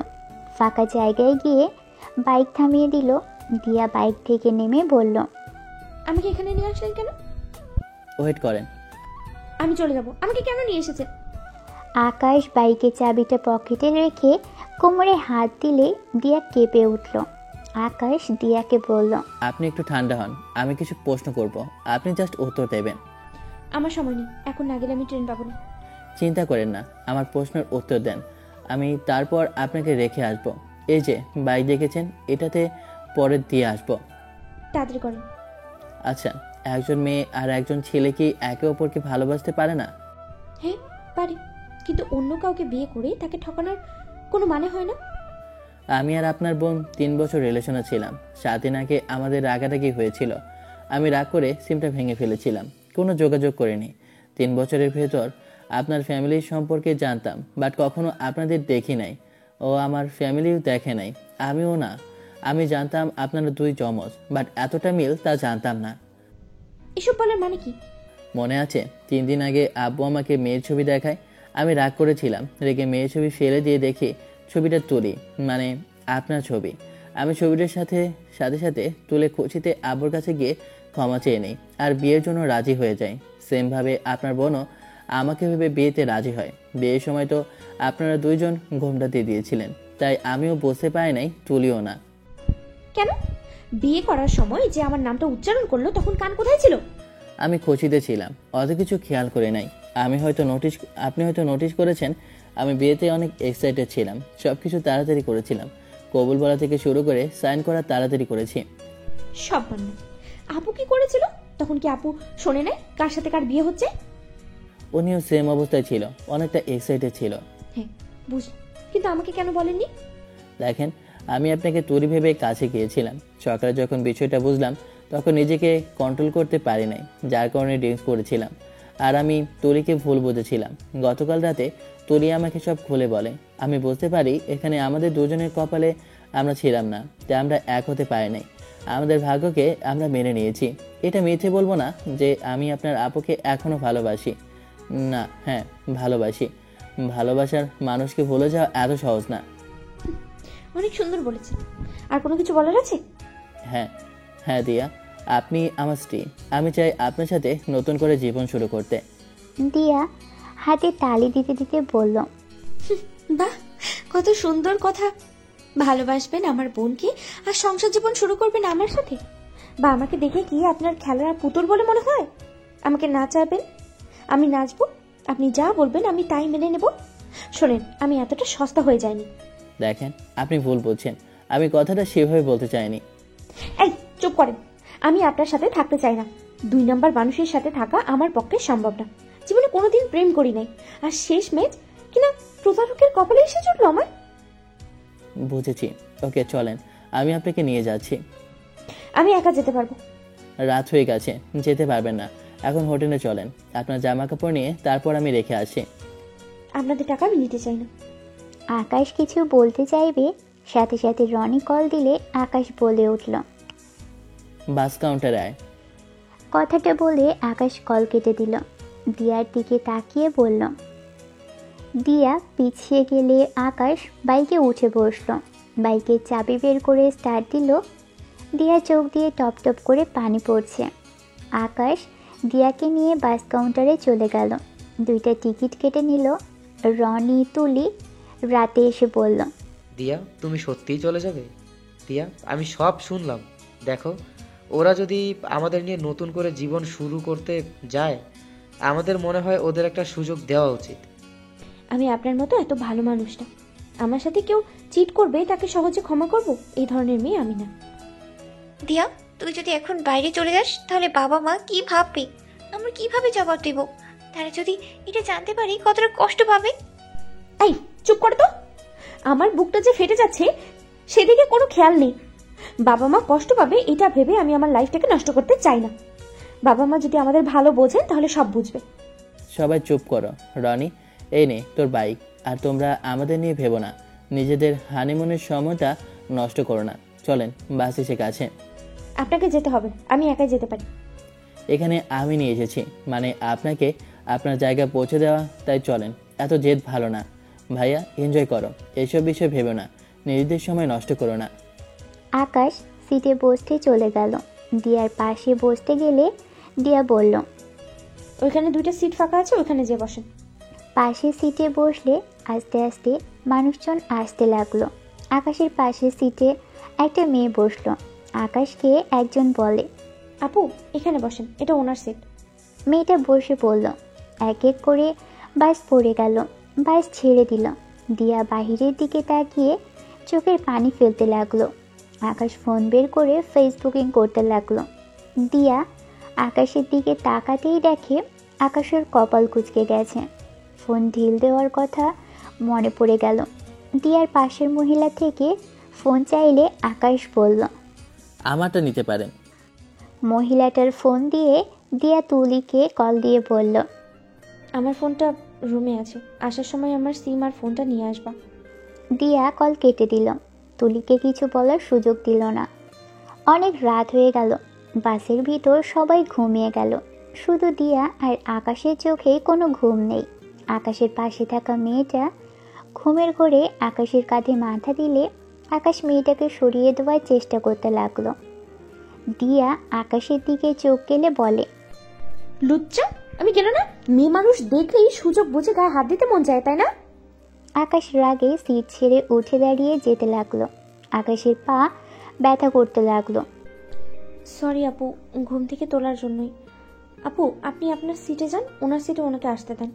ফাঁকা জায়গায় গিয়ে বাইক থামিয়ে দিল। দিয়া বাইক থেকে নেমে বলল, আমাকে এখানে নিয়ে আসলেন কেন? ওয়েট করেন। আমি চলে যাব। আমাকে কেন নিয়ে এসেছেন? আকাশ বাইকের চাবিটা পকেটে রেখে কোমরে হাত দিলে দিয়া কেঁপে উঠল। আকাশ দিয়াকে বলল, আপনি একটু ঠান্ডা হন, আমি কিছু প্রশ্ন করব, আপনি জাস্ট উত্তর দেবেন। আমার সময় নেই, এখন না গেলে আমি ট্রেন পাবো না। চিন্তা করেন না, আমার প্রশ্নের উত্তর দেন, আমি তারপর আপনাকে রেখে আসব। এই যে বাইক দেখেছেন, এটাতে পরে দিয়ে আসব। তাড়াতাড়ি করেন। আচ্ছা, একজন মেয়ে আর একজন ছেলে কি একে অপরকে ভালোবাসতে পারে না? হ্যাঁ পারি, কিন্তু অন্য কাউকে বিয়ে করে তাকে ঠকানোর কোনো মানে হয় না। আমি আর আপনার বোন 3 বছর রিলেশনে ছিলাম। 7 দিন আগে আমাদের রাগারাগি হয়েছিল। আমি রাগ করে সিমটা ভেঙে ফেলেছিলাম, কোনো যোগাযোগ করিনি। 3 বছরের ভেতর আপনার ফ্যামিলির সম্পর্কে জানতাম, বাট কখনো আপনাদের দেখি নাই। ও আমার ফ্যামিলিও দেখে নাই, আমিও না। আমি জানতাম আপনারা 2 যমজ, বাট এতটা মিল তা জানতাম না। এসব বলার মানে কি? মনে আছে 3 দিন আগে আব্বু আমাকে মেয়ের ছবি দেখায়। আমি রাগ করেছিলাম, রেগে মেয়ের ছবি ফেলে দিয়ে দেখি ছবিটা তুলি, মানে আপনার ছবি। আমি ছবিটার সাথে সাথে তুলে খুশিতে আব্বুর কাছে গিয়ে ক্ষমা চেয়ে নেই আর বিয়ের জন্য রাজি হয়ে যাই। সেমভাবে আপনার বোনও আমাকে ভেবে বিয়েতে রাজি হয়। বিয়ের সময় তো আপনারা 2 জন ঘোমটা দিয়ে দিয়েছিলেন, তাই আমিও বুঝতে পারি নাই, তুলিও না। কেন? বিয়ে করার সময় যে আমার নামটা উচ্চারণ করলো তখন কান কোথায় ছিল? আমি খুশিতে ছিলাম, অত কিছু খেয়াল করে নাই। আপনি হয়তো নোটিশ করেছেন, আমি বিয়েতে অনেক এক্সাইটেড ছিলাম। সব কিছু তাড়াতাড়ি করেছিলাম, কবুল বলা থেকে শুরু করে সাইন করা তাড়াতাড়ি করেছি। সব বান্না। আপু কি করেছিল? তখন কি আপু শোনে নাই কার সাথে কার বিয়ে হচ্ছে? উনিও সেম অবস্থায় ছিল, অনেকটা এক্সাইটেড ছিল। হ্যাঁ বুঝি, কিন্তু আমাকে কেন বলেননি? দেখেন, আমি আপনাকে তুলি ভেবে কাছে গিয়েছিলাম। সকালে যখন বিষয়টা বুঝলাম, তখন নিজেকে কন্ট্রোল করতে পারি নাই, যার কারণে ড্রিঙ্কস করেছিলাম। আর আমি তুলিকে ভুল বুঝেছিলাম। গতকাল রাতে তুলি আমাকে সব খুলে বলে। আমি বুঝতে পারি এখানে আমাদের 2 জনের কপালে আমরা ছিলাম না, তাই আমরা এক হতে পারি নাই। আমাদের ভাগ্যকে আমরা মেনে নিয়েছি। এটা মিথ্যে বলবো না যে আমি আপনার আপুকে এখনো ভালোবাসি না। হ্যাঁ ভালোবাসি। ভালোবাসার মানুষকে ভুলে যাওয়া এত সহজ না। অনেক সুন্দর বলেছে। আর কোনো কিছু বলার আছে? হ্যাঁ দিয়া, আপনি আমার স্ত্রী, আমি চাই আপনার সাথে নতুন করে জীবন শুরু করতে। দিয়া হাতে তালি দিতে দিতে বলল, বাহ, কত সুন্দর কথা। ভালোবাসবেন আমার বোনকে আর সংসার জীবন শুরু করবেন আমার সাথে? বা আমাকে দেখে কি আপনার খেলার পুতুল বলে মনে হয়? আমাকে নাচাবেন, আমি নাচবো, আপনি যা বলবেন আমি তাই মেনে নেব। শোনেন, আমি এতটা সস্তা হয়ে যায়নি। দেখেন, আপনি ভুল বলছেন, আমি কথাটা সেভাবে বলতে চাইনি। এই চুপ করেন, আমি আপনার সাথে থাকতে চাই না। 2 নম্বর মানুষের সাথে থাকা আমার পক্ষে সম্ভব না। জীবনে কোনোদিন প্রেম করি নাই, আর শেষ ম্যাচ কিনা প্রতারকের কপালে এসে জুটলো আমার। বুঝেছি, ওকে চলেন, আমি আপনাকে নিয়ে যাচ্ছি। আমি একা যেতে পারবো। রাত হয়ে গেছে, যেতে পারবেন না। এখন হোটেলে চলেন, আপনার জামা কাপড় নিয়ে তারপর আমি রেখে আসি। আপনাদের টাকা আমি নিতে চাই না। আকাশ কিছু বলতে চাইবে, সাথে সাথে রনি কল দিলে আকাশ বলে উঠল, বাস কাউন্টারে আয়। কথাটা বলে আকাশ কল কেটে দিল। দিয়ার দিকে তাকিয়ে বলল। দিয়া পিছিয়ে গেলে আকাশ বাইকে উঠে বসলো। বাইকের চাবি বের করে স্টার্ট দিল। দিয়া চোখ দিয়ে টপ টপ করে পানি পড়ছে। আকাশ দিয়াকে নিয়ে বাস কাউন্টারে চলে গেল। 2টা টিকিট কেটে নিল। রনি তুলি রাতে এসে বলল, দিয়া, তুমি সত্যিই চলে যাবে? দিয়া, আমি সব শুনলাম। দেখো, ওরা যদি আমাদের নিয়ে নতুন করে জীবন শুরু করতে যায়, আমাদের মনে হয় ওদের একটা সুযোগ দেওয়া উচিত। আমি আপনার মতো এত ভালো মানুষ না। আমার সাথে কেউ চিট করবে তাকে সহজে ক্ষমা করব, এই ধরনের মেয়ে আমি না। দিয়া, তুই যদি এখন বাইরে চলে যাস তাহলে বাবা মা কি ভাববে? আমরা কিভাবে জবাব দেব? তারা যদি এটা জানতে পারে কতটা কষ্ট পাবে। এই চুপ কর তো। আমার বুকটা যে ফেটে যাচ্ছে সেদিকে কোনো খেয়াল নেই। বাবা মা কষ্ট পাবে এটা ভেবে আমি আমার লাইফটাকে নষ্ট করতে চাই না। বাবা মা যদি আমাদের ভালো বোঝেন তাহলে সব বুঝবে। সবাই চুপ করো। রনি, এই নে তোর বাইক। আর তোমরা আমাদের নিয়ে ভেবো না, নিজেদের হানিমুনের সময়টা নষ্ট করো না। চলেন, বাস এসে গেছে। আপনাকে যেতে হবে, আমি একাই যেতে পারি। এখানে আমি নিয়ে এসেছি, মানে আপনাকে আপনার জায়গায় পৌঁছে দেওয়া, তাই চলেন। এত জেদ ভালো না। ভাইয়া, এনজয় করো, এসব বিষয়ে ভেবো না, নিজেদের সময় নষ্ট করো না। আকাশ সিটে বসতে চলে গেল। দিয়ার পাশে বসতে গেলে দিয়া বলল, ওইখানে 2টা সিট ফাঁকা আছে, ওইখানে যেয়ে বসেন। পাশে সিটে বসলে আস্তে আস্তে মানুষজন আসতে লাগলো। আকাশের পাশের সিটে একটা মেয়ে বসলো। আকাশকে একজন বলে, আপু এখানে বসেন, এটা ওনার সিট। মেয়েটা বসে পড়ল। এক এক করে বাস পড়ে গেল। বাস ছেড়ে দিল। দিয়া বাহিরের দিকে তাকিয়ে চোখের পানি ফেলতে লাগলো। আকাশ ফোন বের করে ফেসবুকিং করতে লাগলো। দিয়া আকাশের দিকে তাকাতেই দেখে আকাশের কপাল কুঁচকে গেছে। ফোন ঢিল দেওয়ার কথা মনে পড়ে গেল। দিয়ার পাশের মহিলা থেকে ফোন চাইলে আকাশ বলল, আমারটা নিতে পারেন। মহিলাটার ফোন দিয়ে দিয়া তুলিকে কল দিয়ে বলল, আমার ফোনটা রুমে আছে, আসার সময় আমার সিম আর ফোনটা নিয়ে আসবা। দিয়া কল কেটে দিল। তুলিকে কিছু বলার সুযোগ দিল না। অনেক রাত হয়ে গেল। বাসের ভিতর সবাই ঘুমিয়ে গেল। শুধু দিয়া আর আকাশের চোখে কোনো ঘুম নেই। আকাশের পাশে থাকা মেয়েটা ঘুমের ঘোরে আকাশের কাঁধে মাথা দিলে আকাশ মেয়েটাকে সরিয়ে দেওয়ার চেষ্টা করতে লাগলো। দিয়া আকাশের দিকে চোখ গেলে বলে, লুচ্চা, আমি কেন না? মেয়ে মানুষ দেখলেই সুযোগ বুঝে গায়ে হাত দিতে মন চায়, তাই না? আকাশ রাগে সিট ছেড়ে উঠে দাঁড়িয়ে যেতে লাগলো। আকাশের পা ব্যথা করতে লাগলো। সরি আপু, ঘুম থেকে তোলার জন্যই। আপু আপনি আপনার সিটে যান, ওনার সিটে ওনাকে আসতে দেন।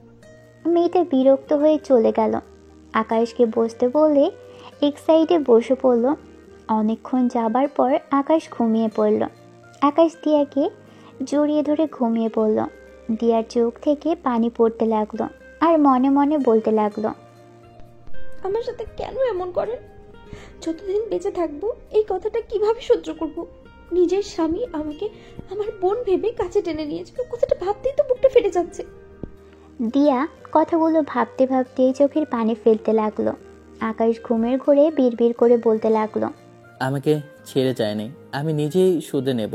মেয়েটা বিরক্ত হয়ে চলে গেল। আকাশকে বসতে বলে এক সাইডে বসে পড়ল। অনেকক্ষণ যাবার পর আকাশ ঘুমিয়ে পড়ল। আকাশ দিয়াকে জড়িয়ে ধরে ঘুমিয়ে পড়ল। দিয়ার চোখ থেকে পানি পড়তে লাগলো আর মনে মনে বলতে লাগলো, আমার সাথে কেন এমন করেন? যতদিন বেঁচে থাকবো এই কথাটা কিভাবে সহ্য করব? নিজের স্বামী আমাকে আমার বোন ভেবে কাছে টেনে নিয়েছিল, কথাটা ভাবতেই তো বুকটা ফেটে যাচ্ছে। দিয়া কথাগুলো ভাবতে ভাবতে চোখের পানি ফেলতে লাগলো। আকাশ ঘুমের ঘোরে বিড়বিড় করে বলতে লাগলো, আমাকে ছেড়ে যায়নি, আমি নিজেই শুধে নেব।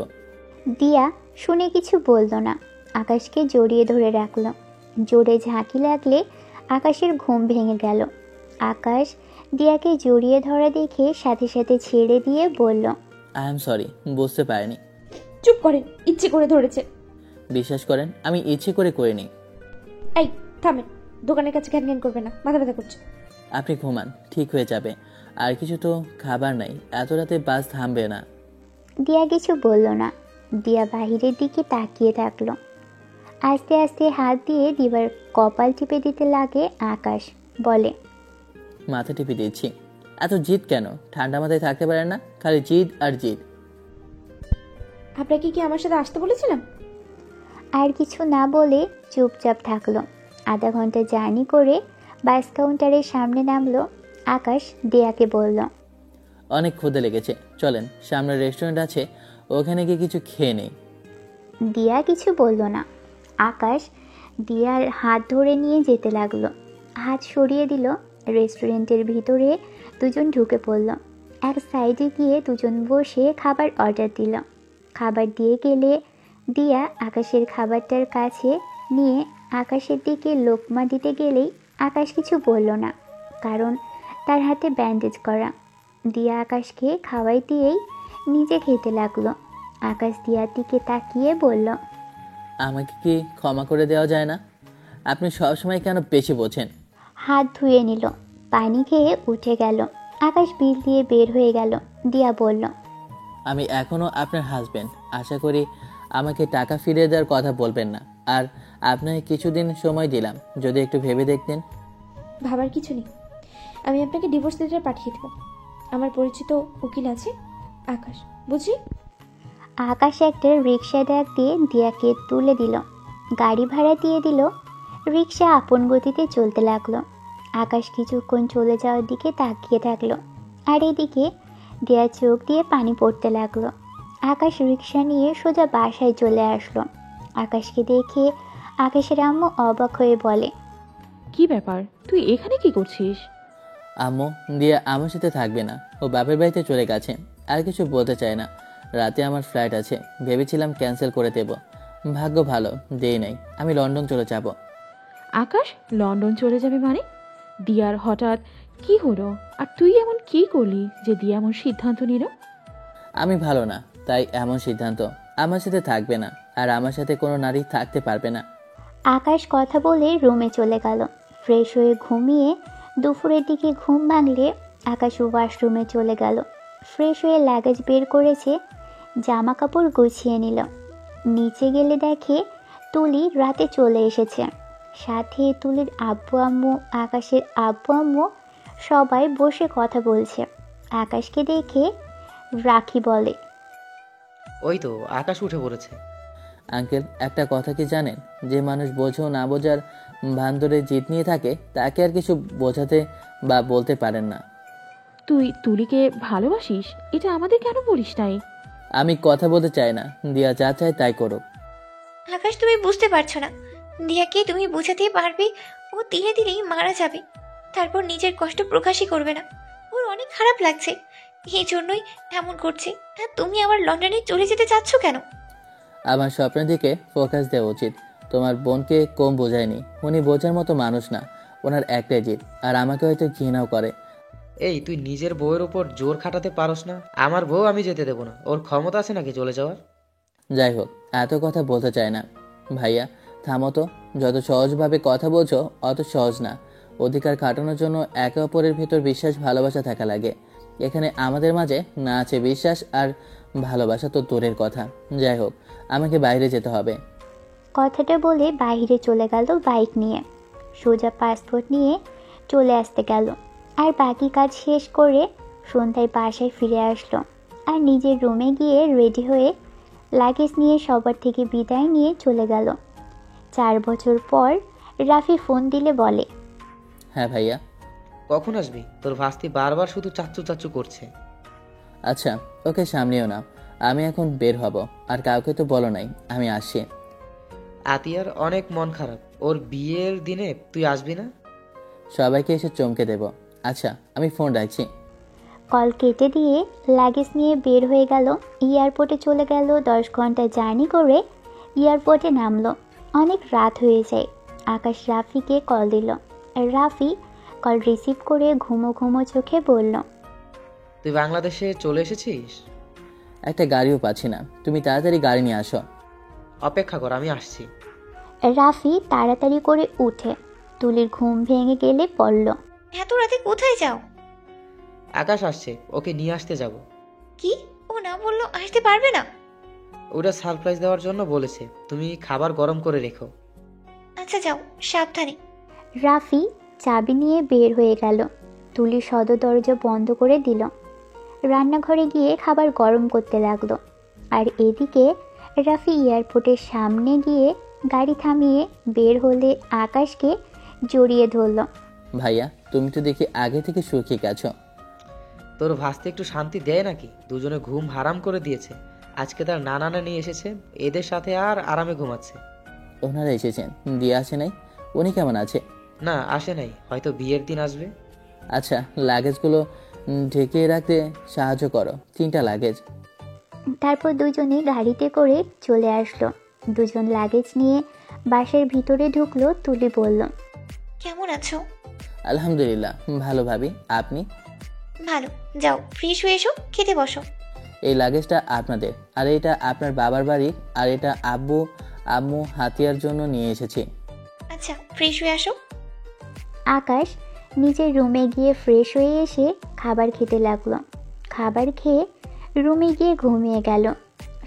দিয়া শুনে কিছু বলল না। আকাশকে জড়িয়ে ধরে রাখলো। জোরে ঝাঁকি লাগলে আকাশের ঘুম ভেঙে গেল। আকাশ দিয়াকে জড়িয়ে ধরা দেখে সাথে সাথে ছেড়ে দিয়ে বলল, আই এম সরি, বুঝতে পারিনি। চুপ করেন, ইচ্ছে করে ধরেছে। বিশ্বাস করেন আমি ইচ্ছে করে করিনি। এই থামেন, দোকানের কাছে ঘ্যান ঘ্যান করবে না, মাথা ব্যথা করছে। আপনি ঘুমান, ঠিক হয়ে যাবে। আর কিছু তো খাবার নাই, এত রাতে বাস থামবে না। দিয়া কিছু বলল না। দিয়া বাহিরের দিকে তাকিয়ে থাকলো। আস্তে আস্তে হাত দিয়ে দিবার কপাল টিপে দিতে লাগে আকাশ। বলে, মাথা টিপে দিচ্ছি। এত জিদ কেন? ঠান্ডা মাথায় থাকতে পারেন না? খালি জিদ আর জিদ। আপনাকে কি আমার সাথে আসতে বলেছিলাম? আর কিছু না বলে চুপচাপ থাকলো। আধা ঘন্টা জার্নি করে বাস কাউন্টারের সামনে নামলো। আকাশ দিয়াকে বলল, অনেক ক্ষুধা লেগেছে, চলেন সামনে রেস্টুরেন্ট আছে, ওখানে গিয়ে কিছু খেয়ে নেই। দিয়া কিছু বলল না। আকাশ দিয়ার হাত ধরে নিয়ে যেতে লাগলো। হাত সরিয়ে দিল। রেস্টুরেন্টের ভিতরে দুজন ঢুকে পড়ল। এক সাইডে গিয়ে দুজন বসে খাবার অর্ডার দিল। খাবার দিয়ে গেলে দিয়া আকাশের খাবারটার কাছে নিয়ে আকাশের দিকে লোকমা দিতে গেলেই আকাশ কিছু বলল না, কারণ তার হাতে ব্যান্ডেজ করা। দিয়া আকাশকে খাওয়াই দিয়েই নিজে খেতে লাগলো। আকাশ দিয়ার দিকে তাকিয়ে বলল, আমাকে কি ক্ষমা করে দেওয়া যায় না? আপনি সবসময় কেন বেশি বোঝেন? হাত ধুয়ে নিল। পানি খেয়ে উঠে গেল। আকাশ বিল দিয়ে বের হয়ে গেল। দিয়া বলল, আমি এখনও আপনার হাজবেন্ড, আশা করি আমাকে টাকা ফিরিয়ে দেওয়ার কথা বলবেন না। আর আপনাকে কিছুদিন সময় দিলাম, যদি একটু ভেবে দেখতেন। ভাবার কিছু নেই, আমি আপনাকে ডিভোর্স লেটার পাঠিয়ে দেব। আমার পরিচিত উকিল আছে, আকাশ, বুঝি? আকাশ একটা রিক্সা ডাক দিয়ে দিয়াকে তুলে দিল। গাড়ি ভাড়া দিয়ে দিল। রিক্সা আপন গতিতে চলতে লাগলো। আকাশ কিছুক্ষণ চলে যাওয়ার দিকে তাকিয়ে থাকলো। আর এদিকে দিয়া চোখ দিয়ে পানি পড়তে লাগলো। আকাশ রিক্সা নিয়ে সোজা বাসায় চলে আসলো। আকাশকে দেখে আকাশের আম্মু অবাক হয়ে বলে, কি ব্যাপার, তুই এখানে কি করছিস? আম্মু, দিয়া আমার সাথে থাকবে না, ও বাপের বাড়িতে চলে গেছে। আর কিছু বলতে চায় না। রাতে আমার ফ্লাইট আছে, ভেবেছিলাম ক্যান্সেল করে দেব। ভাগ্য ভালো, দেই নাই। আমি লন্ডন চলে যাব। আকাশ লন্ডন চলে যাবে মানে? দিয়ার হঠাৎ কি হলো? আর তুই এমন কি করলি যে দিয়া এমন সিদ্ধান্ত নিল? আমি ভালো না, তাই এমন সিদ্ধান্ত। আমার সাথে থাকবে না, আর আমার সাথে কোনো নারী থাকতে পারবে না। আকাশ কথা বলে রুমে চলে গেল। ফ্রেশ হয়ে ঘুমিয়ে দুপুরের দিকে ঘুম ভাঙলে আকাশ ওয়াশরুমে চলে গেল। ফ্রেশ হয়ে লাগেজ বের করেছে, জামা কাপড় গুছিয়ে নিল। নিচে গেলে দেখে তুলি রাতে চলে এসেছে। সাথে তুলির আব্বু আম্মু, আকাশের আব্বু আম্মু সবাই বসে কথা বলছে। আকাশকে দেখে রাখি বলে, ওই তো আকাশ উঠে পড়েছে। আঙ্কেল, একটা কথা কি জানেন? যে মানুষ বোঝো না বোঝার ভান ধরে জিত নিয়ে থাকে, তাকে আর কিছু বোঝাতে বা বলতে পারেন না। তুই তুলিকে ভালোবাসিস, এটা আমাদের কেন বলিস নাই? আমি কথা বলতে চাই না, দিয়া যা চায় তাই করো। আকাশ, তুমি বুঝতে পারছো না। দিয়াকে তুমি বোঝাতে পারবে ও ধীরে ধীরেই মারা যাবে, তারপর নিজের কষ্ট প্রকাশই করবে না। ওর অনেক খারাপ লাগছে, এই জন্যই এমন করছে। আর তুমি আবার লন্ডনে চলে যেতে চাচ্ছ কেন? আমার স্বপ্নের দিকে ফোকাস দেওয়া উচিত। তোমার বোনকে কম বোঝায়নি, উনি বোঝার মতো মানুষ না। ওনার একটাই জিদ, আর আমাকে হয়তো ঘৃণাও করে। এই, তুই নিজের বউয়ের উপর জোর খাটাতে পারস না? আমার বউ আমি যেতে দেবো না, ওর ক্ষমতা আছে নাকি চলে যাওয়ার? যাই হোক, এত কথা বলতে চায় না। ভাইয়া থামো তো, যত সহজভাবে কথা বলছো অত সহজ না। অধিকার খাটানোর জন্য একে অপরের ভেতর বিশ্বাস ভালোবাসা থাকা লাগে। এখানে আমাদের মাঝে না আছে বিশ্বাস আর ভালোবাসা তো দূরের কথা। যাই হোক, আমাকে বাইরে যেতে হবে। কথাটা বলে বাইরে চলে গেল বাইক নিয়ে। সোজা পাসপোর্ট নিয়ে চলে আসতে গেল। আর বাকি কাজ শেষ করে সন্ধ্যায় বাসায় ফিরে আসলো। আর নিজের রুমে গিয়ে রেডি হয়ে লাগেজ নিয়ে সবার থেকে বিদায় নিয়ে চলে গেল। 4 বছর পর রাফি ফোন দিলে বলে, হ্যাঁ ভাইয়া। কখন আসবি? তোর ভাস্তি বারবার শুধু চাচ্চু চাচ্চু করছে। আচ্ছা, ওকে সামনেও না, আমি এখন বের হব। আর কাউকে তো বলো নাই, আমি আসছি। আতিয়ার অনেক মন খারাপ, ওর বিয়ের দিনে তুই আসবি না? সবাইকে এসে চমকে দেব। আচ্ছা, আমি ফোন রাখছি। কল কেটে দিয়ে লাগেজ নিয়ে বের হয়ে গেল। এয়ারপোর্টে চলে গেল। 10 ঘন্টা জার্নি করে এয়ারপোর্টে নামলো। অনেক রাত হয়ে যায়। আকাশ রাফিকে কল দিল। রাফি কল রিসিভ করে ঘুমো ঘুমো চোখে বলল, তুই বাংলাদেশে চলে এসেছিস? একটা গাড়িও পাচ্ছি না। তুমি তাড়াতাড়ি গাড়ি নিয়ে আসো। অপেক্ষা কর, আমি আসছি। রাফি তাড়াতাড়ি করে উঠে তুলির ঘুম ভেঙে গেলে বলল, এত রাতে কোথায় যাও? আকাশ আসছে, ওকে নিয়ে আসতে যাব। কি? ও না বললো আসতে পারবে না? ওটা সারপ্রাইজ দেওয়ার জন্য বলেছে। তুমি খাবার গরম করে রেখো। আচ্ছা যাও, সাবধানে। রাফি চাবি নিয়ে বের হয়ে গেল। তুলি সদর দরজা বন্ধ করে দিল। রান্নাঘরে গিয়ে খাবার গরম করতে লাগলো। আর এদিকে রাফি এয়ারপোর্টের সামনে গিয়ে গাড়ি থামিয়ে বের হলে আকাশকে জড়িয়ে ধরল। ভাইয়া, তুমি তো দেখি আগে থেকে শুকিয়ে গেছো। তোর ভাসতে একটু শান্তি দেয় নাকি? দুজনে ঘুম হারাম করে দিয়েছে। আজকে তার নানা নানি এসেছে, এদের সাথে আর আরামে ঘুমাচ্ছে। ওনারা এসেছেন, দিয়ে আসে নাই? উনি কেমন আছে? না, আসে নাই, হয়তো বিয়ের দিন আসবে। আচ্ছা, লাগেজগুলো ঢেকে রাখতে সাহায্য করো। 3টা লাগেজ। তারপর দুজনে গাড়িতে করে চলে আসলো। দুজন লাগেজ নিয়ে বাসের ভিতরে ঢুকলো। তুলি বলল, কেমন আছো? আলহামদুলিল্লাহ ভালো ভাবি, আপনি? ভালো। যাও ফ্রেশ হয়ে এসো, খেতে বসো। এই লাগেজটা আপনাদের, আর এটা আপনার বাবার বাড়ি, আর এটা আব্বু আম্মু হাতিয়ার জন্য নিয়ে এসেছি। আচ্ছা, ফ্রেশ হয়ে আসো। আকাশ নিজের রুমে গিয়ে ফ্রেশ হয়ে এসে খাবার খেতে লাগলো। খাবার খেয়ে রুমে গিয়ে ঘুমিয়ে গেল।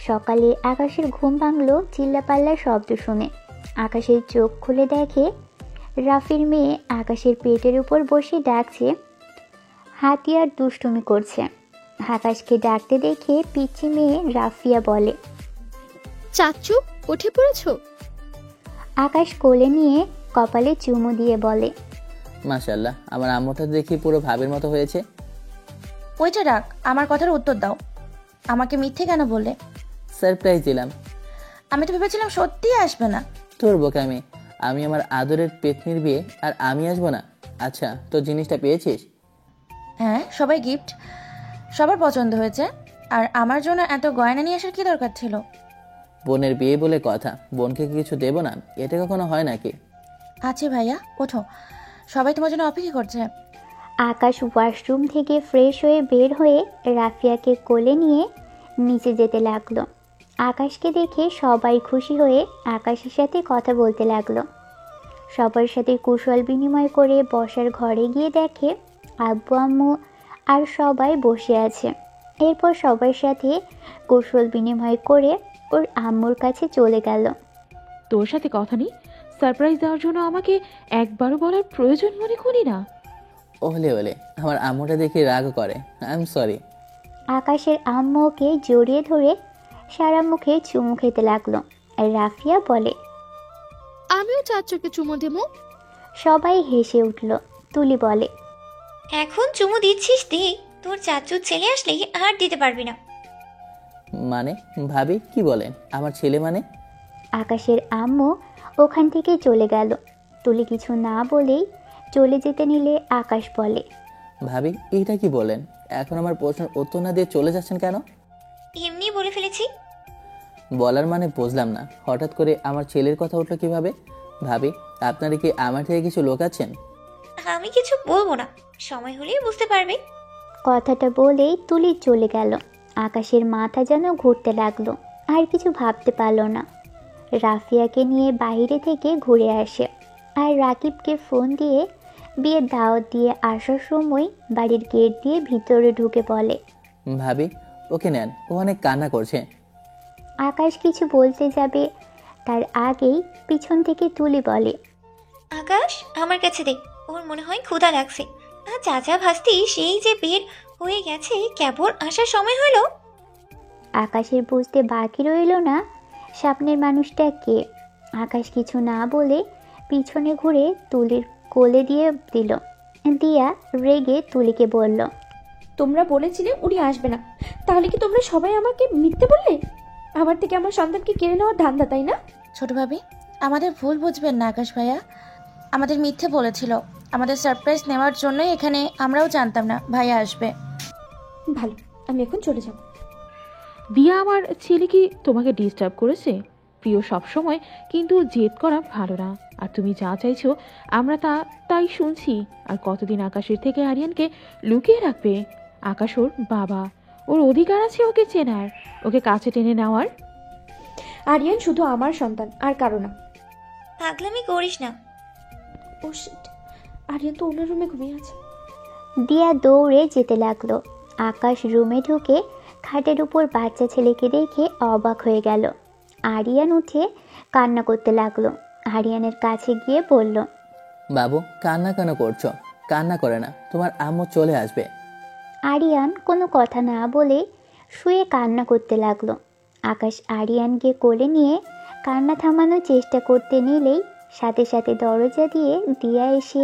সকালে আকাশের ঘুম ভাঙলো চিল্লাপাল্লার শব্দ শুনে। আকাশের চোখ খুলে দেখে রাফির মেয়ে আকাশের পেটের উপর বসে ডাকছে। হাতিয়ার দুষ্টুমি করছে। আকাশকে ডাকতে দেখে পিচ্ছি মেয়ে রাফিয়া বলে, চাচু উঠে পড়েছো? আকাশ কোলে নিয়ে কপালে চুমু দিয়ে বলে, মাশাআল্লাহ, আমার আম্মুটা দেখি পুরো ভাবের মতো হয়েছে। ওইটা ডাক, আমার কথার উত্তর দাও। আমাকে মিথ্যে কেন বললে? সারপ্রাইজ দিলাম। আমি তো ভেবেছিলাম সত্যিই আসবে না। তোর বোকামি, আমি আমার আদরের পেতনির বিয়ে, আর আমি আসবো না? আচ্ছা, তো জিনিসটা পেয়েছিস? হ্যাঁ, সবাই গিফট, সবার পছন্দ হয়েছে। আর আমার জন্য এত গয়না নিয়ে আসার কি দরকার ছিল? বোনের বিয়ে বলে কথা, বোনকে কি কিছু দেবো না? এটা কখনো হয় নাকি? আছে ভাইয়া, ওঠো, সবাই তোমার জন্য অপেক্ষা করছে। আকাশ ওয়াশরুম থেকে ফ্রেশ হয়ে বের হয়ে রাফিয়াকে কোলে নিয়ে নিচে যেতে লাগলো। আকাশকে দেখে সবাই খুশি হয়ে আকাশের সাথে কথা বলতে লাগলো। সবার সাথে কুশল বিনিময় করে বসার ঘরে গিয়ে দেখে আব্বু আম্মু আর সবাই বসে আছে। এরপর সবার সাথে কুশল বিনিময় করে ওর আম্মুর কাছে চলে গেল। তোর সাথে কথা নেই, সারপ্রাইজ দেওয়ার জন্য আমাকে একবারও বলার প্রয়োজন মনে করি না। ওহলে ওলে, আমার আম্মুটা দেখে রাগ করে। I am sorry. আকাশের আম্মু ওকে জড়িয়ে ধরে সারা মুখে চুমু খেতে লাগলো। আর রাফিয়া বলে, আমিও চাচুকে চুমু দেবো। সবাই হেসে উঠল। তুলি বলে, এখন চুমু দিচ্ছিস দে, তোর চাচুর ছেলে আসলে আর দিতে পারবি না। মানে ভাবি কি বলেন? আমার ছেলে মানে? আকাশের আম্মু ওখান থেকে চলে গেল। তুলি কিছু না বলেই চলে যেতে নিলে আকাশ বলে, ভাবি এইটা কি বলেন? এখন আমার প্রশ্নের উত্তর না দিয়ে চলে যাচ্ছেন কেন? এমনি বলে ফেলেছি। বলার মানে বুঝলাম না, হঠাৎ করে আমার ছেলের কথা উঠলো কিভাবে? ভাবি, আপনারা কি আমার থেকে কিছু লোকাচ্ছেন? আমি কিছু বলবো না, সময় হলেই বুঝতে পারবে। কথাটা বলেই তুলি চলে গেল। আকাশের মাথা যেন ঘুরতে লাগলো, আর কিছু ভাবতে পারল না। রাফিয়াকে নিয়ে বাইরে থেকে ঘুরে আসে, আর রাকিবকে ফোন দিয়ে বিয়ের দাওয়াত দিয়ে আসার সময় বাড়ির গেট দিয়ে ভিতরে ঢুকে বলে, ভাবি ওকে নেন, ও অনেক কান্না করছে। আকাশ কিছু বলতে যাবে, তার আগেই পিছন থেকে তুলি বলে, আকাশ আমার কাছে দে, ওর মনে হয় ক্ষুধা লাগছে। আর চাচা ভাস্তি সেই যে বের হয়ে গেছে, কেবল আসার সময় হলো। আকাশের বুঝতে বাকি রইল না সামনের মানুষটা কে। আকাশ কিছু না বলে পিছনে ঘুরে তুলির কোলে দিয়ে দিল। দিয়া রেগে তুলিকে বলল, তোমরা বলেছিলে উনি আসবে না, তাহলে কি তোমরা সবাই আমাকে মিথ্যে বললে? আমার থেকে আমার সন্তানকে কেড়ে নেওয়ার ধান্দা, তাই না? ছোট ভাবি, আমাদের ভুল বুঝবেন না আকাশ ভাইয়া। আমাদের মিথ্যে বলেছিল। আমাদের সারপ্রাইজ নেওয়ার জন্যই এখানে, আমরাও জানতাম না ভাইয়া আসবে। ভালো, আমি এখন চলে যাব। দিয়া, আমার ছেলে কি তোমাকে ডিস্টার্ব করেছে? প্রিয় সবসময় কিন্তু জেদ করা ভালো না। আর তুমি যা চাইছো আমরা তাই শুনছি। আর কতদিন আকাশের থেকে আরিয়ানকে লুকিয়ে রাখবে? আকাশ ওর বাবা, ওর অধিকার আছে ওকে চেনার, ওকে কাছে টেনে নেওয়ার। আরিয়ান শুধু আমার সন্তান, আর কারো না। পাগলামি করিস না। ও শিট, আরিয়ান তো ওনার রুমে ঘুমিয়ে আছে। দিয়া দৌড়ে যেতে লাগলো। আকাশ রুমে ঢুকে খাটের উপর বাচ্চা ছেলেকে দেখে অবাক হয়ে গেল। আরিয়ান উঠে কান্না করতে লাগলো। আরিয়ানের কাছে গিয়ে বলল, বাবু কান্না কেন করছো? কান্না করে না, তোমার আম্মু চলে আসবে। আরিয়ান কোনো কথা না বলে শুয়ে কান্না করতে লাগলো। আকাশ আরিয়ানকে কোলে নিয়ে কান্না থামানোর চেষ্টা করতে নিলেই সাথে সাথে দরজা দিয়ে দিয়া এসে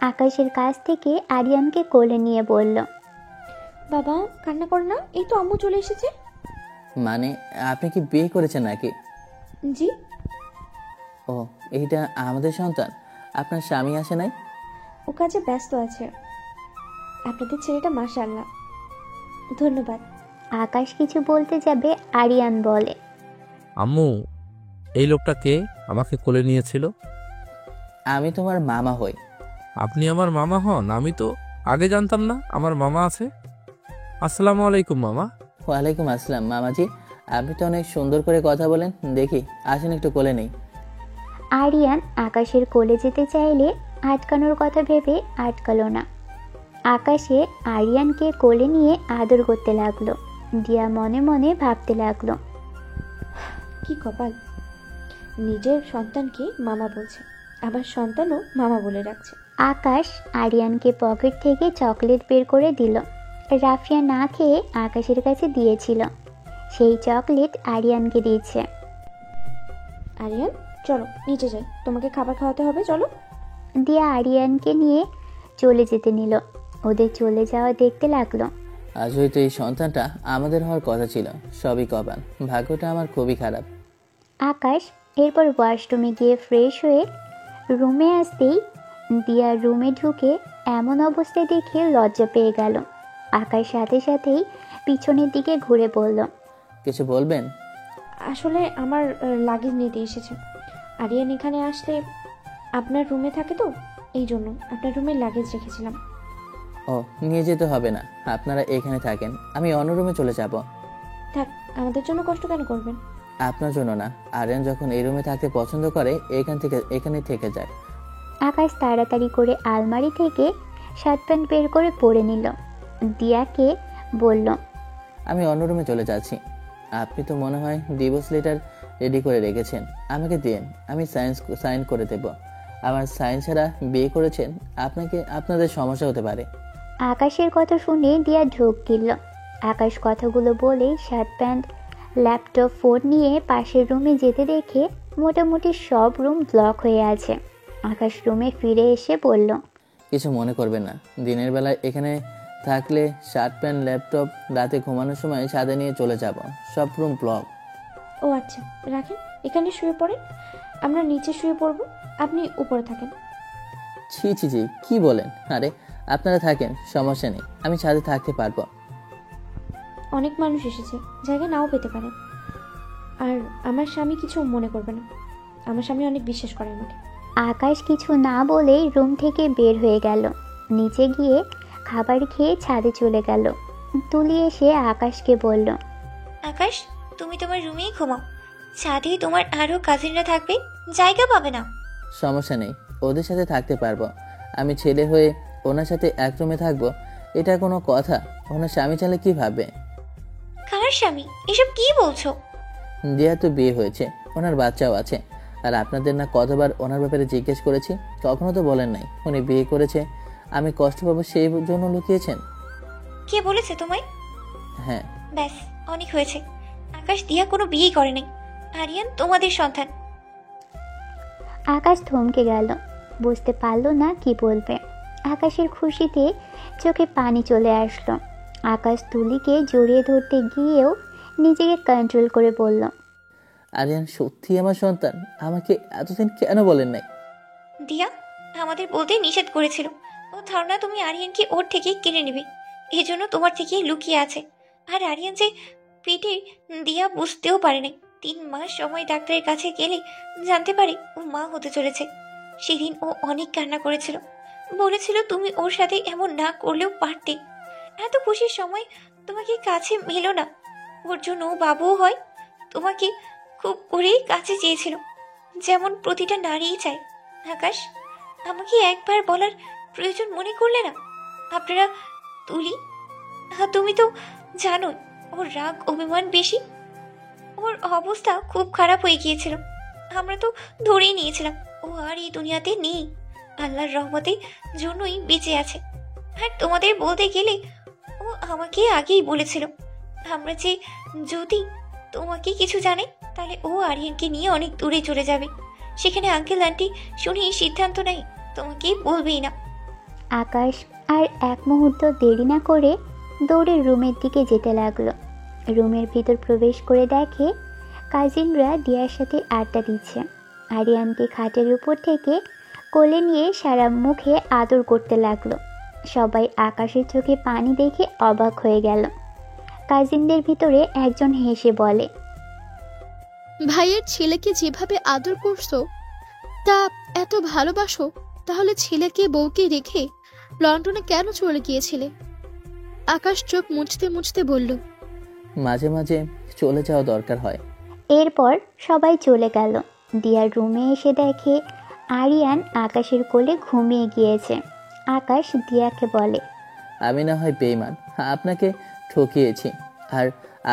আকাশের কাছ থেকে আরিয়ানকে কোলে নিয়ে বলল, বাবা কান্না করে না, এই তো আম্মু চলে এসেছে। মানে আপনি কি বিয়ে করেছেন নাকি? জি। ও, এইটা আমাদের সন্তান। আপনার স্বামী আসে নাই? ও কাজে ব্যস্ত আছে। আপনাদের ছেলেটা মাশাআল্লাহ। ধন্যবাদ। আকাশ কিছু বলতে যাবে, আরিয়ান বলে, আম্মু, এই লোকটা কে আমাকে কোলে নিয়েছিল? আমি তোমার মামা হই। আপনি আমার মামা হন? আমি তো আগে জানতাম না আমার মামা আছে। আসসালামু আলাইকুম মামা। ওয়ালাইকুম আসসালাম মামাজি। আপনি তো অনেক সুন্দর করে কথা বলেন, দেখি আসেন একটু কোলে নেই। আরিয়ান আকাশের কোলে যেতে চাইলে আটকানোর কথা ভেবে আটকালো না। আকাশে আরিয়ানকে কোলে নিয়ে আদর করতে লাগলো। দিয়া মনে মনে ভাবতে লাগলো, কি কপাল, নিজের সন্তানকে মামা বলছে, আবার সন্তানও মামা বলে রাখছে। আকাশ আরিয়ানকে পকেট থেকে চকলেট বের করে দিল। রাফিয়া না খেয়ে আকাশের কাছে দিয়েছিল, সেই চকলেট আরিয়ানকে দিয়েছে। আরিয়ান চলো নিচে যাই, তোমাকে খাবার খাওয়াতে হবে, চলো। দিয়া আরিয়ানকে নিয়ে চলে যেতে নিল। ওদের চলে যাওয়া দেখতে লাগলো। আজ হয়তো এই সন্তানটা আমাদের হওয়ার কথা ছিল। সবই কপাল, ভাগ্যটা আমার খুবই খারাপ। আকাশ এরপর ওয়াশরুমে গিয়ে ফ্রেশ হয়ে রুমে আসতেই দিয়া রুমে ঢুকে এমন অবস্থায় দেখে লজ্জা পেয়ে গেল। আকাশ সাথে সাথেই পিছনের দিকে ঘুরে বলল, কিছু বলবেন? আসলে আমার লাগেজ নিতে এসেছে। আরিয়ান এখানে আসলে আপনার রুমে থাকে তো, এই জন্য আপনার রুমে লাগেজ রেখেছিলাম। ও, নিয়ে যেতে হবে না, আপনারা এখানে থাকেন, আমি অন্য রুমে চলে যাব। থাক, আমাদের জন্য কষ্ট কেন করবেন? আপনার জন্য না, আরিয়ান যখন এই রুমে থাকতে পছন্দ করে এখানে থেকে যায়। আকাশ তাড়াতাড়ি করে আলমারি থেকে শার্ট প্যান্ট বের করে পরে নিল। দিয়াকে বলল, আমি অন্য রুমে চলে যাচ্ছি। আপনি তো মনে হয় ডিভোর্স লেটার রেডি করে রেখেছেন, আমাকে দিন, আমি সাইন করে দেব। আমার সাইন ছাড়া বিয়ে করেছেন, আপনাদের সমস্যা হতে পারে। আকাশের কথা শুনে দিয়া ঢোক গিলল। আকাশ কথাগুলো বলে শার্ট প্যান্ট, ল্যাপটপ, ফোন নিয়ে পাশের রুমে যেতে দেখে মোটামুটি সব রুম ব্লক হয়ে আছে। আকাশ রুমে ফিরে এসে বলল, কিছু মনে করবেন না, দিনের বেলায় এখানে থাকলে শার্ট প্যান্ট, ল্যাপটপ রাতে ঘুমানোর সময় ছাদে নিয়ে চলে যাব, সব রুম ব্লক। ও আচ্ছা, রাখেন, এখানে শুয়ে পড়েন, আমরা নিচে শুয়ে পড়বো, আপনি উপরে থাকেন। ছি ছি ছি, কি বলেন? আরে আপনারা থাকেন, সমস্যা নেই, আমি ছাদে থাকতে পারবো। অনেক মানুষ এসেছে, জায়গা নাও পেতে পারেন। আর আমার স্বামী কিছু মনে করবে না, আমার স্বামী অনেক বিশ্বাস করে আমাকে। আকাশ কিছু না বলেই রুম থেকে বের হয়ে গেল। নিচে গিয়ে খাবার খেয়ে ছাদে চলে গেল। তুলি এসে আকাশকে বলল, আকাশ, তুমি তোমার রুমেই ঘুমাও, ছাদে তোমার আরো কাজিনরা থাকবে, জায়গা পাবে না। সমস্যা নেই, ওদের সাথে থাকতে পারবো। আমি ছেলে হয়ে ওনার সাথে এক রুমে থাকবো, এটা কোনো কথা? ওনার স্বামী চাইলে কি ভাববে? কার স্বামী? এসব কি বলছো? দিয়া তো বিয়ে হয়েছে, ওনার বাচ্চাও আছে। আর আপনাদের না কতবার ওনার ব্যাপারে জিজ্ঞেস করেছি, কখনো তো বলেন নাই উনি বিয়ে করেছে, আমি কষ্ট পাবো সেই জন্য লুকিয়েছেন। কে বলেছে তোমায়? হ্যাঁ। ব্যাস, অনেক হয়েছে। আকাশ দিয়া কোনো বিয়েই করে নাই, আরিয়ান তোমাদের সন্তান। আকাশ থমকে গেল, বুঝতে পারল না কি বলবে। আকাশের খুশিতে চোখে পানি চলে আসলো। আকাশ তুলিকে জড়িয়ে ধরতে গিয়েও নিজেকে কন্ট্রোল করে বলল, আরিয়ান সত্যি আমার সন্তান, আমাকে এতদিন কেন বলেন নাই? দিয়া আমাদের বলতে নিষেধ করেছিল, ও ধারণা তুমি আরিয়ানকে ওর থেকেই কিনে নেবে, এজন্য তোমার থেকেই লুকিয়ে আছে। আর আরিয়ান যে পেটে, দিয়া বুঝতেও পারে নাই। 3 মাস সময় ডাক্তারের কাছে গেলে জানতে পারে ও মা হতে চলেছে। সেদিন ও অনেক কান্না করেছিল, বলেছিল তুমি ওর সাথে এমন না করলেও পারতে। এত খুশির সময় তোমাকে কাছে মেলো না, ওর জন্য ও বাবুও হয়। তোমাকে খুব করেই কাছে চেয়েছিল, যেমন প্রতিটা নারীই চায়। আকাশ, আমাকে একবার বলার প্রয়োজন মনে করলে না? আপনারা তুলি, তুমি তো জানো ওর রাগ অভিমান বেশি। ওর অবস্থা খুব খারাপ হয়ে গিয়েছিল, আমরা তো ধরেই নিয়েছিলাম ও আর এই দুনিয়াতে নেই, আল্লাহর রহমতের জন্যই বেঁচে আছে। আর তোমাদের বলতে গেলে ও আমাকে আগেই বলেছিল আমরা যে যদি তোমাকে কিছু জানে তাহলে ও আরিয়ানকে নিয়ে অনেক দূরে চলে যাবে, সেখানে আঙ্কেল আন্টি শুনেই সিদ্ধান্ত নেয় তোমাকে বলবেই না। আকাশ আর এক মুহূর্ত দেরি না করে দৌড়ে রুমের দিকে যেতে লাগলো। রুমের ভিতর প্রবেশ করে দেখে কাজিনরা দিয়ার সাথে আড্ডা দিচ্ছে। আরিয়ানকে খাটের উপর থেকে কোলে নিয়ে সারা মুখে আদর করতে লাগলো। সবাই আকাশের চোখে পানি দেখে অবাক হয়ে গেল। কাজিনদের ভিতরে একজন হেসে বলে, ভাইয়ের ছেলেকে যেভাবে আদর করছো, তা এত ভালোবাসো, তাহলে ছেলেকে বউকে রেখে লন্ডনে কেন চলে গিয়েছিলে? আকাশ চোখ মুছতে মুছতে বলল, মাঝে মাঝে চলে যাওয়া দরকার হয়। এরপর সবাই চলে গেল। দিয়ার রুমে এসে দেখে আরিয়ান আকাশের কোলে ঘুমিয়ে গিয়েছে। আকাশ দিয়াকে বলে, আমি না হয় বেঈমান, আপনাকে ঠকিয়েছি। আর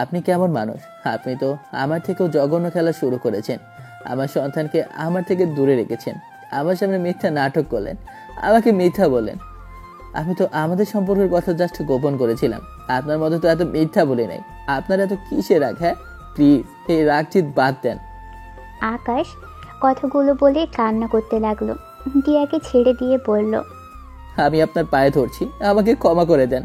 আপনি কেমন মানুষ? আপনি তো আমার থেকেও জঘন্য খেলা শুরু করেছেন। আমার সন্তানকে আমার থেকে দূরে রেখেছেন, আমার সামনে মিথ্যা নাটক করলেন, আমাকে মিথ্যা বলেন। আমি তো আমাদের সম্পর্কের কথা জাস্ট গোপন করেছিলাম, আপনার মতো তো এত মিথ্যা বলে নাই। আপনার এত কিসে রাগ? হ্যাঁ প্লিজ এই রাগচিত বাদ দেন। আকাশ কথাগুলো বলে কান্না করতে লাগলো। দিয়াকে ছেড়ে দিয়ে বলল, আমি আপনার পায়ে ধরছি, আমাকে ক্ষমা করে দেন।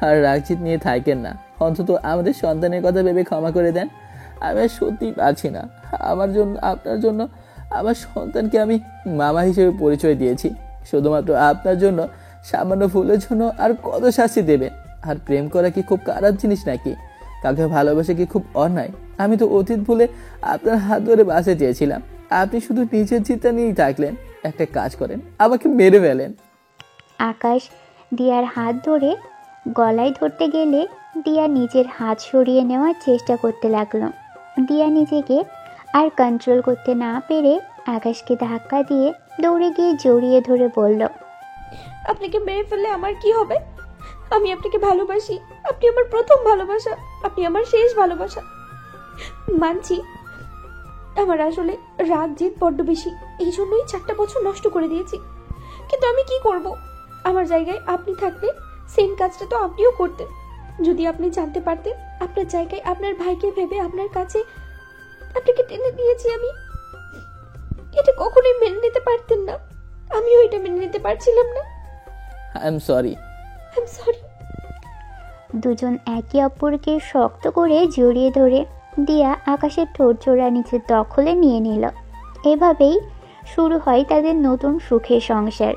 আর রাগচিত নিয়ে থাকেন না, অন্তত আমাদের সন্তানের কথা ভেবে ক্ষমা করে দেন। আমি আর সত্যিই পারছি না। আমার জন্য, আপনার জন্য আমার সন্তানকে আমি মামা হিসেবে পরিচয় দিয়েছি, শুধুমাত্র আপনার জন্য। সামান্য ভুলের জন্য আর কত শাস্তি দেবেন? আর প্রেম করা কি খুব খারাপ জিনিস নাকি? কাউকে ভালোবাসা কি খুব অন্যায়? আমি তো অতীত ভুলে আপনার হাত ধরে বাঁচতে চেয়েছিলাম, আপনি শুধু নিজের চিন্তা নিয়েই থাকলেন। একটা কাজ করেন, আমাকে মেরে ফেলেন। আকাশ দিয়ার হাত ধরে গলায় ধরতে গেলে দিয়া নিজের হাত সরিয়ে নেওয়ার চেষ্টা করতে লাগলো। দিয়া নিজেকে আর কন্ট্রোল করতে না পেরে আকাশকে ধাক্কা দিয়ে দৌড়ে গিয়ে জড়িয়ে ধরে বলল, আপনাকে মেরে ফেললে আমার কি হবে? আমি আপনাকে ভালোবাসি, আপনি আমার প্রথম ভালোবাসা, আপনি আমার শেষ ভালোবাসা। মানছি আমার আসলে রাগ জেদ বড্ড বেশি, এই জন্যই 4টা বছর নষ্ট করে দিয়েছি। কিন্তু আমি কি করব? আমার জায়গায় আপনি থাকলে সেম কাজটা তো আপনিও করতেন। যদি আপনি জানতে পারতেন আপনার জায়গায় আপনার ভাইকে ভেবে আপনার কাছে আপনাকে টেনে দিয়েছি আমি, এটা কখনোই মেনে নিতে পারতেন না। আমিও এটা মেনে নিতে পারছিলাম না। I am sorry. দুজন একে অপরকে শক্ত করে জড়িয়ে ধরে দিয়া আকাশের ঠোঁট জোড়া নিচের দখলে নিয়ে নিল। এভাবেই শুরু হয় তাদের নতুন সুখের সংসার।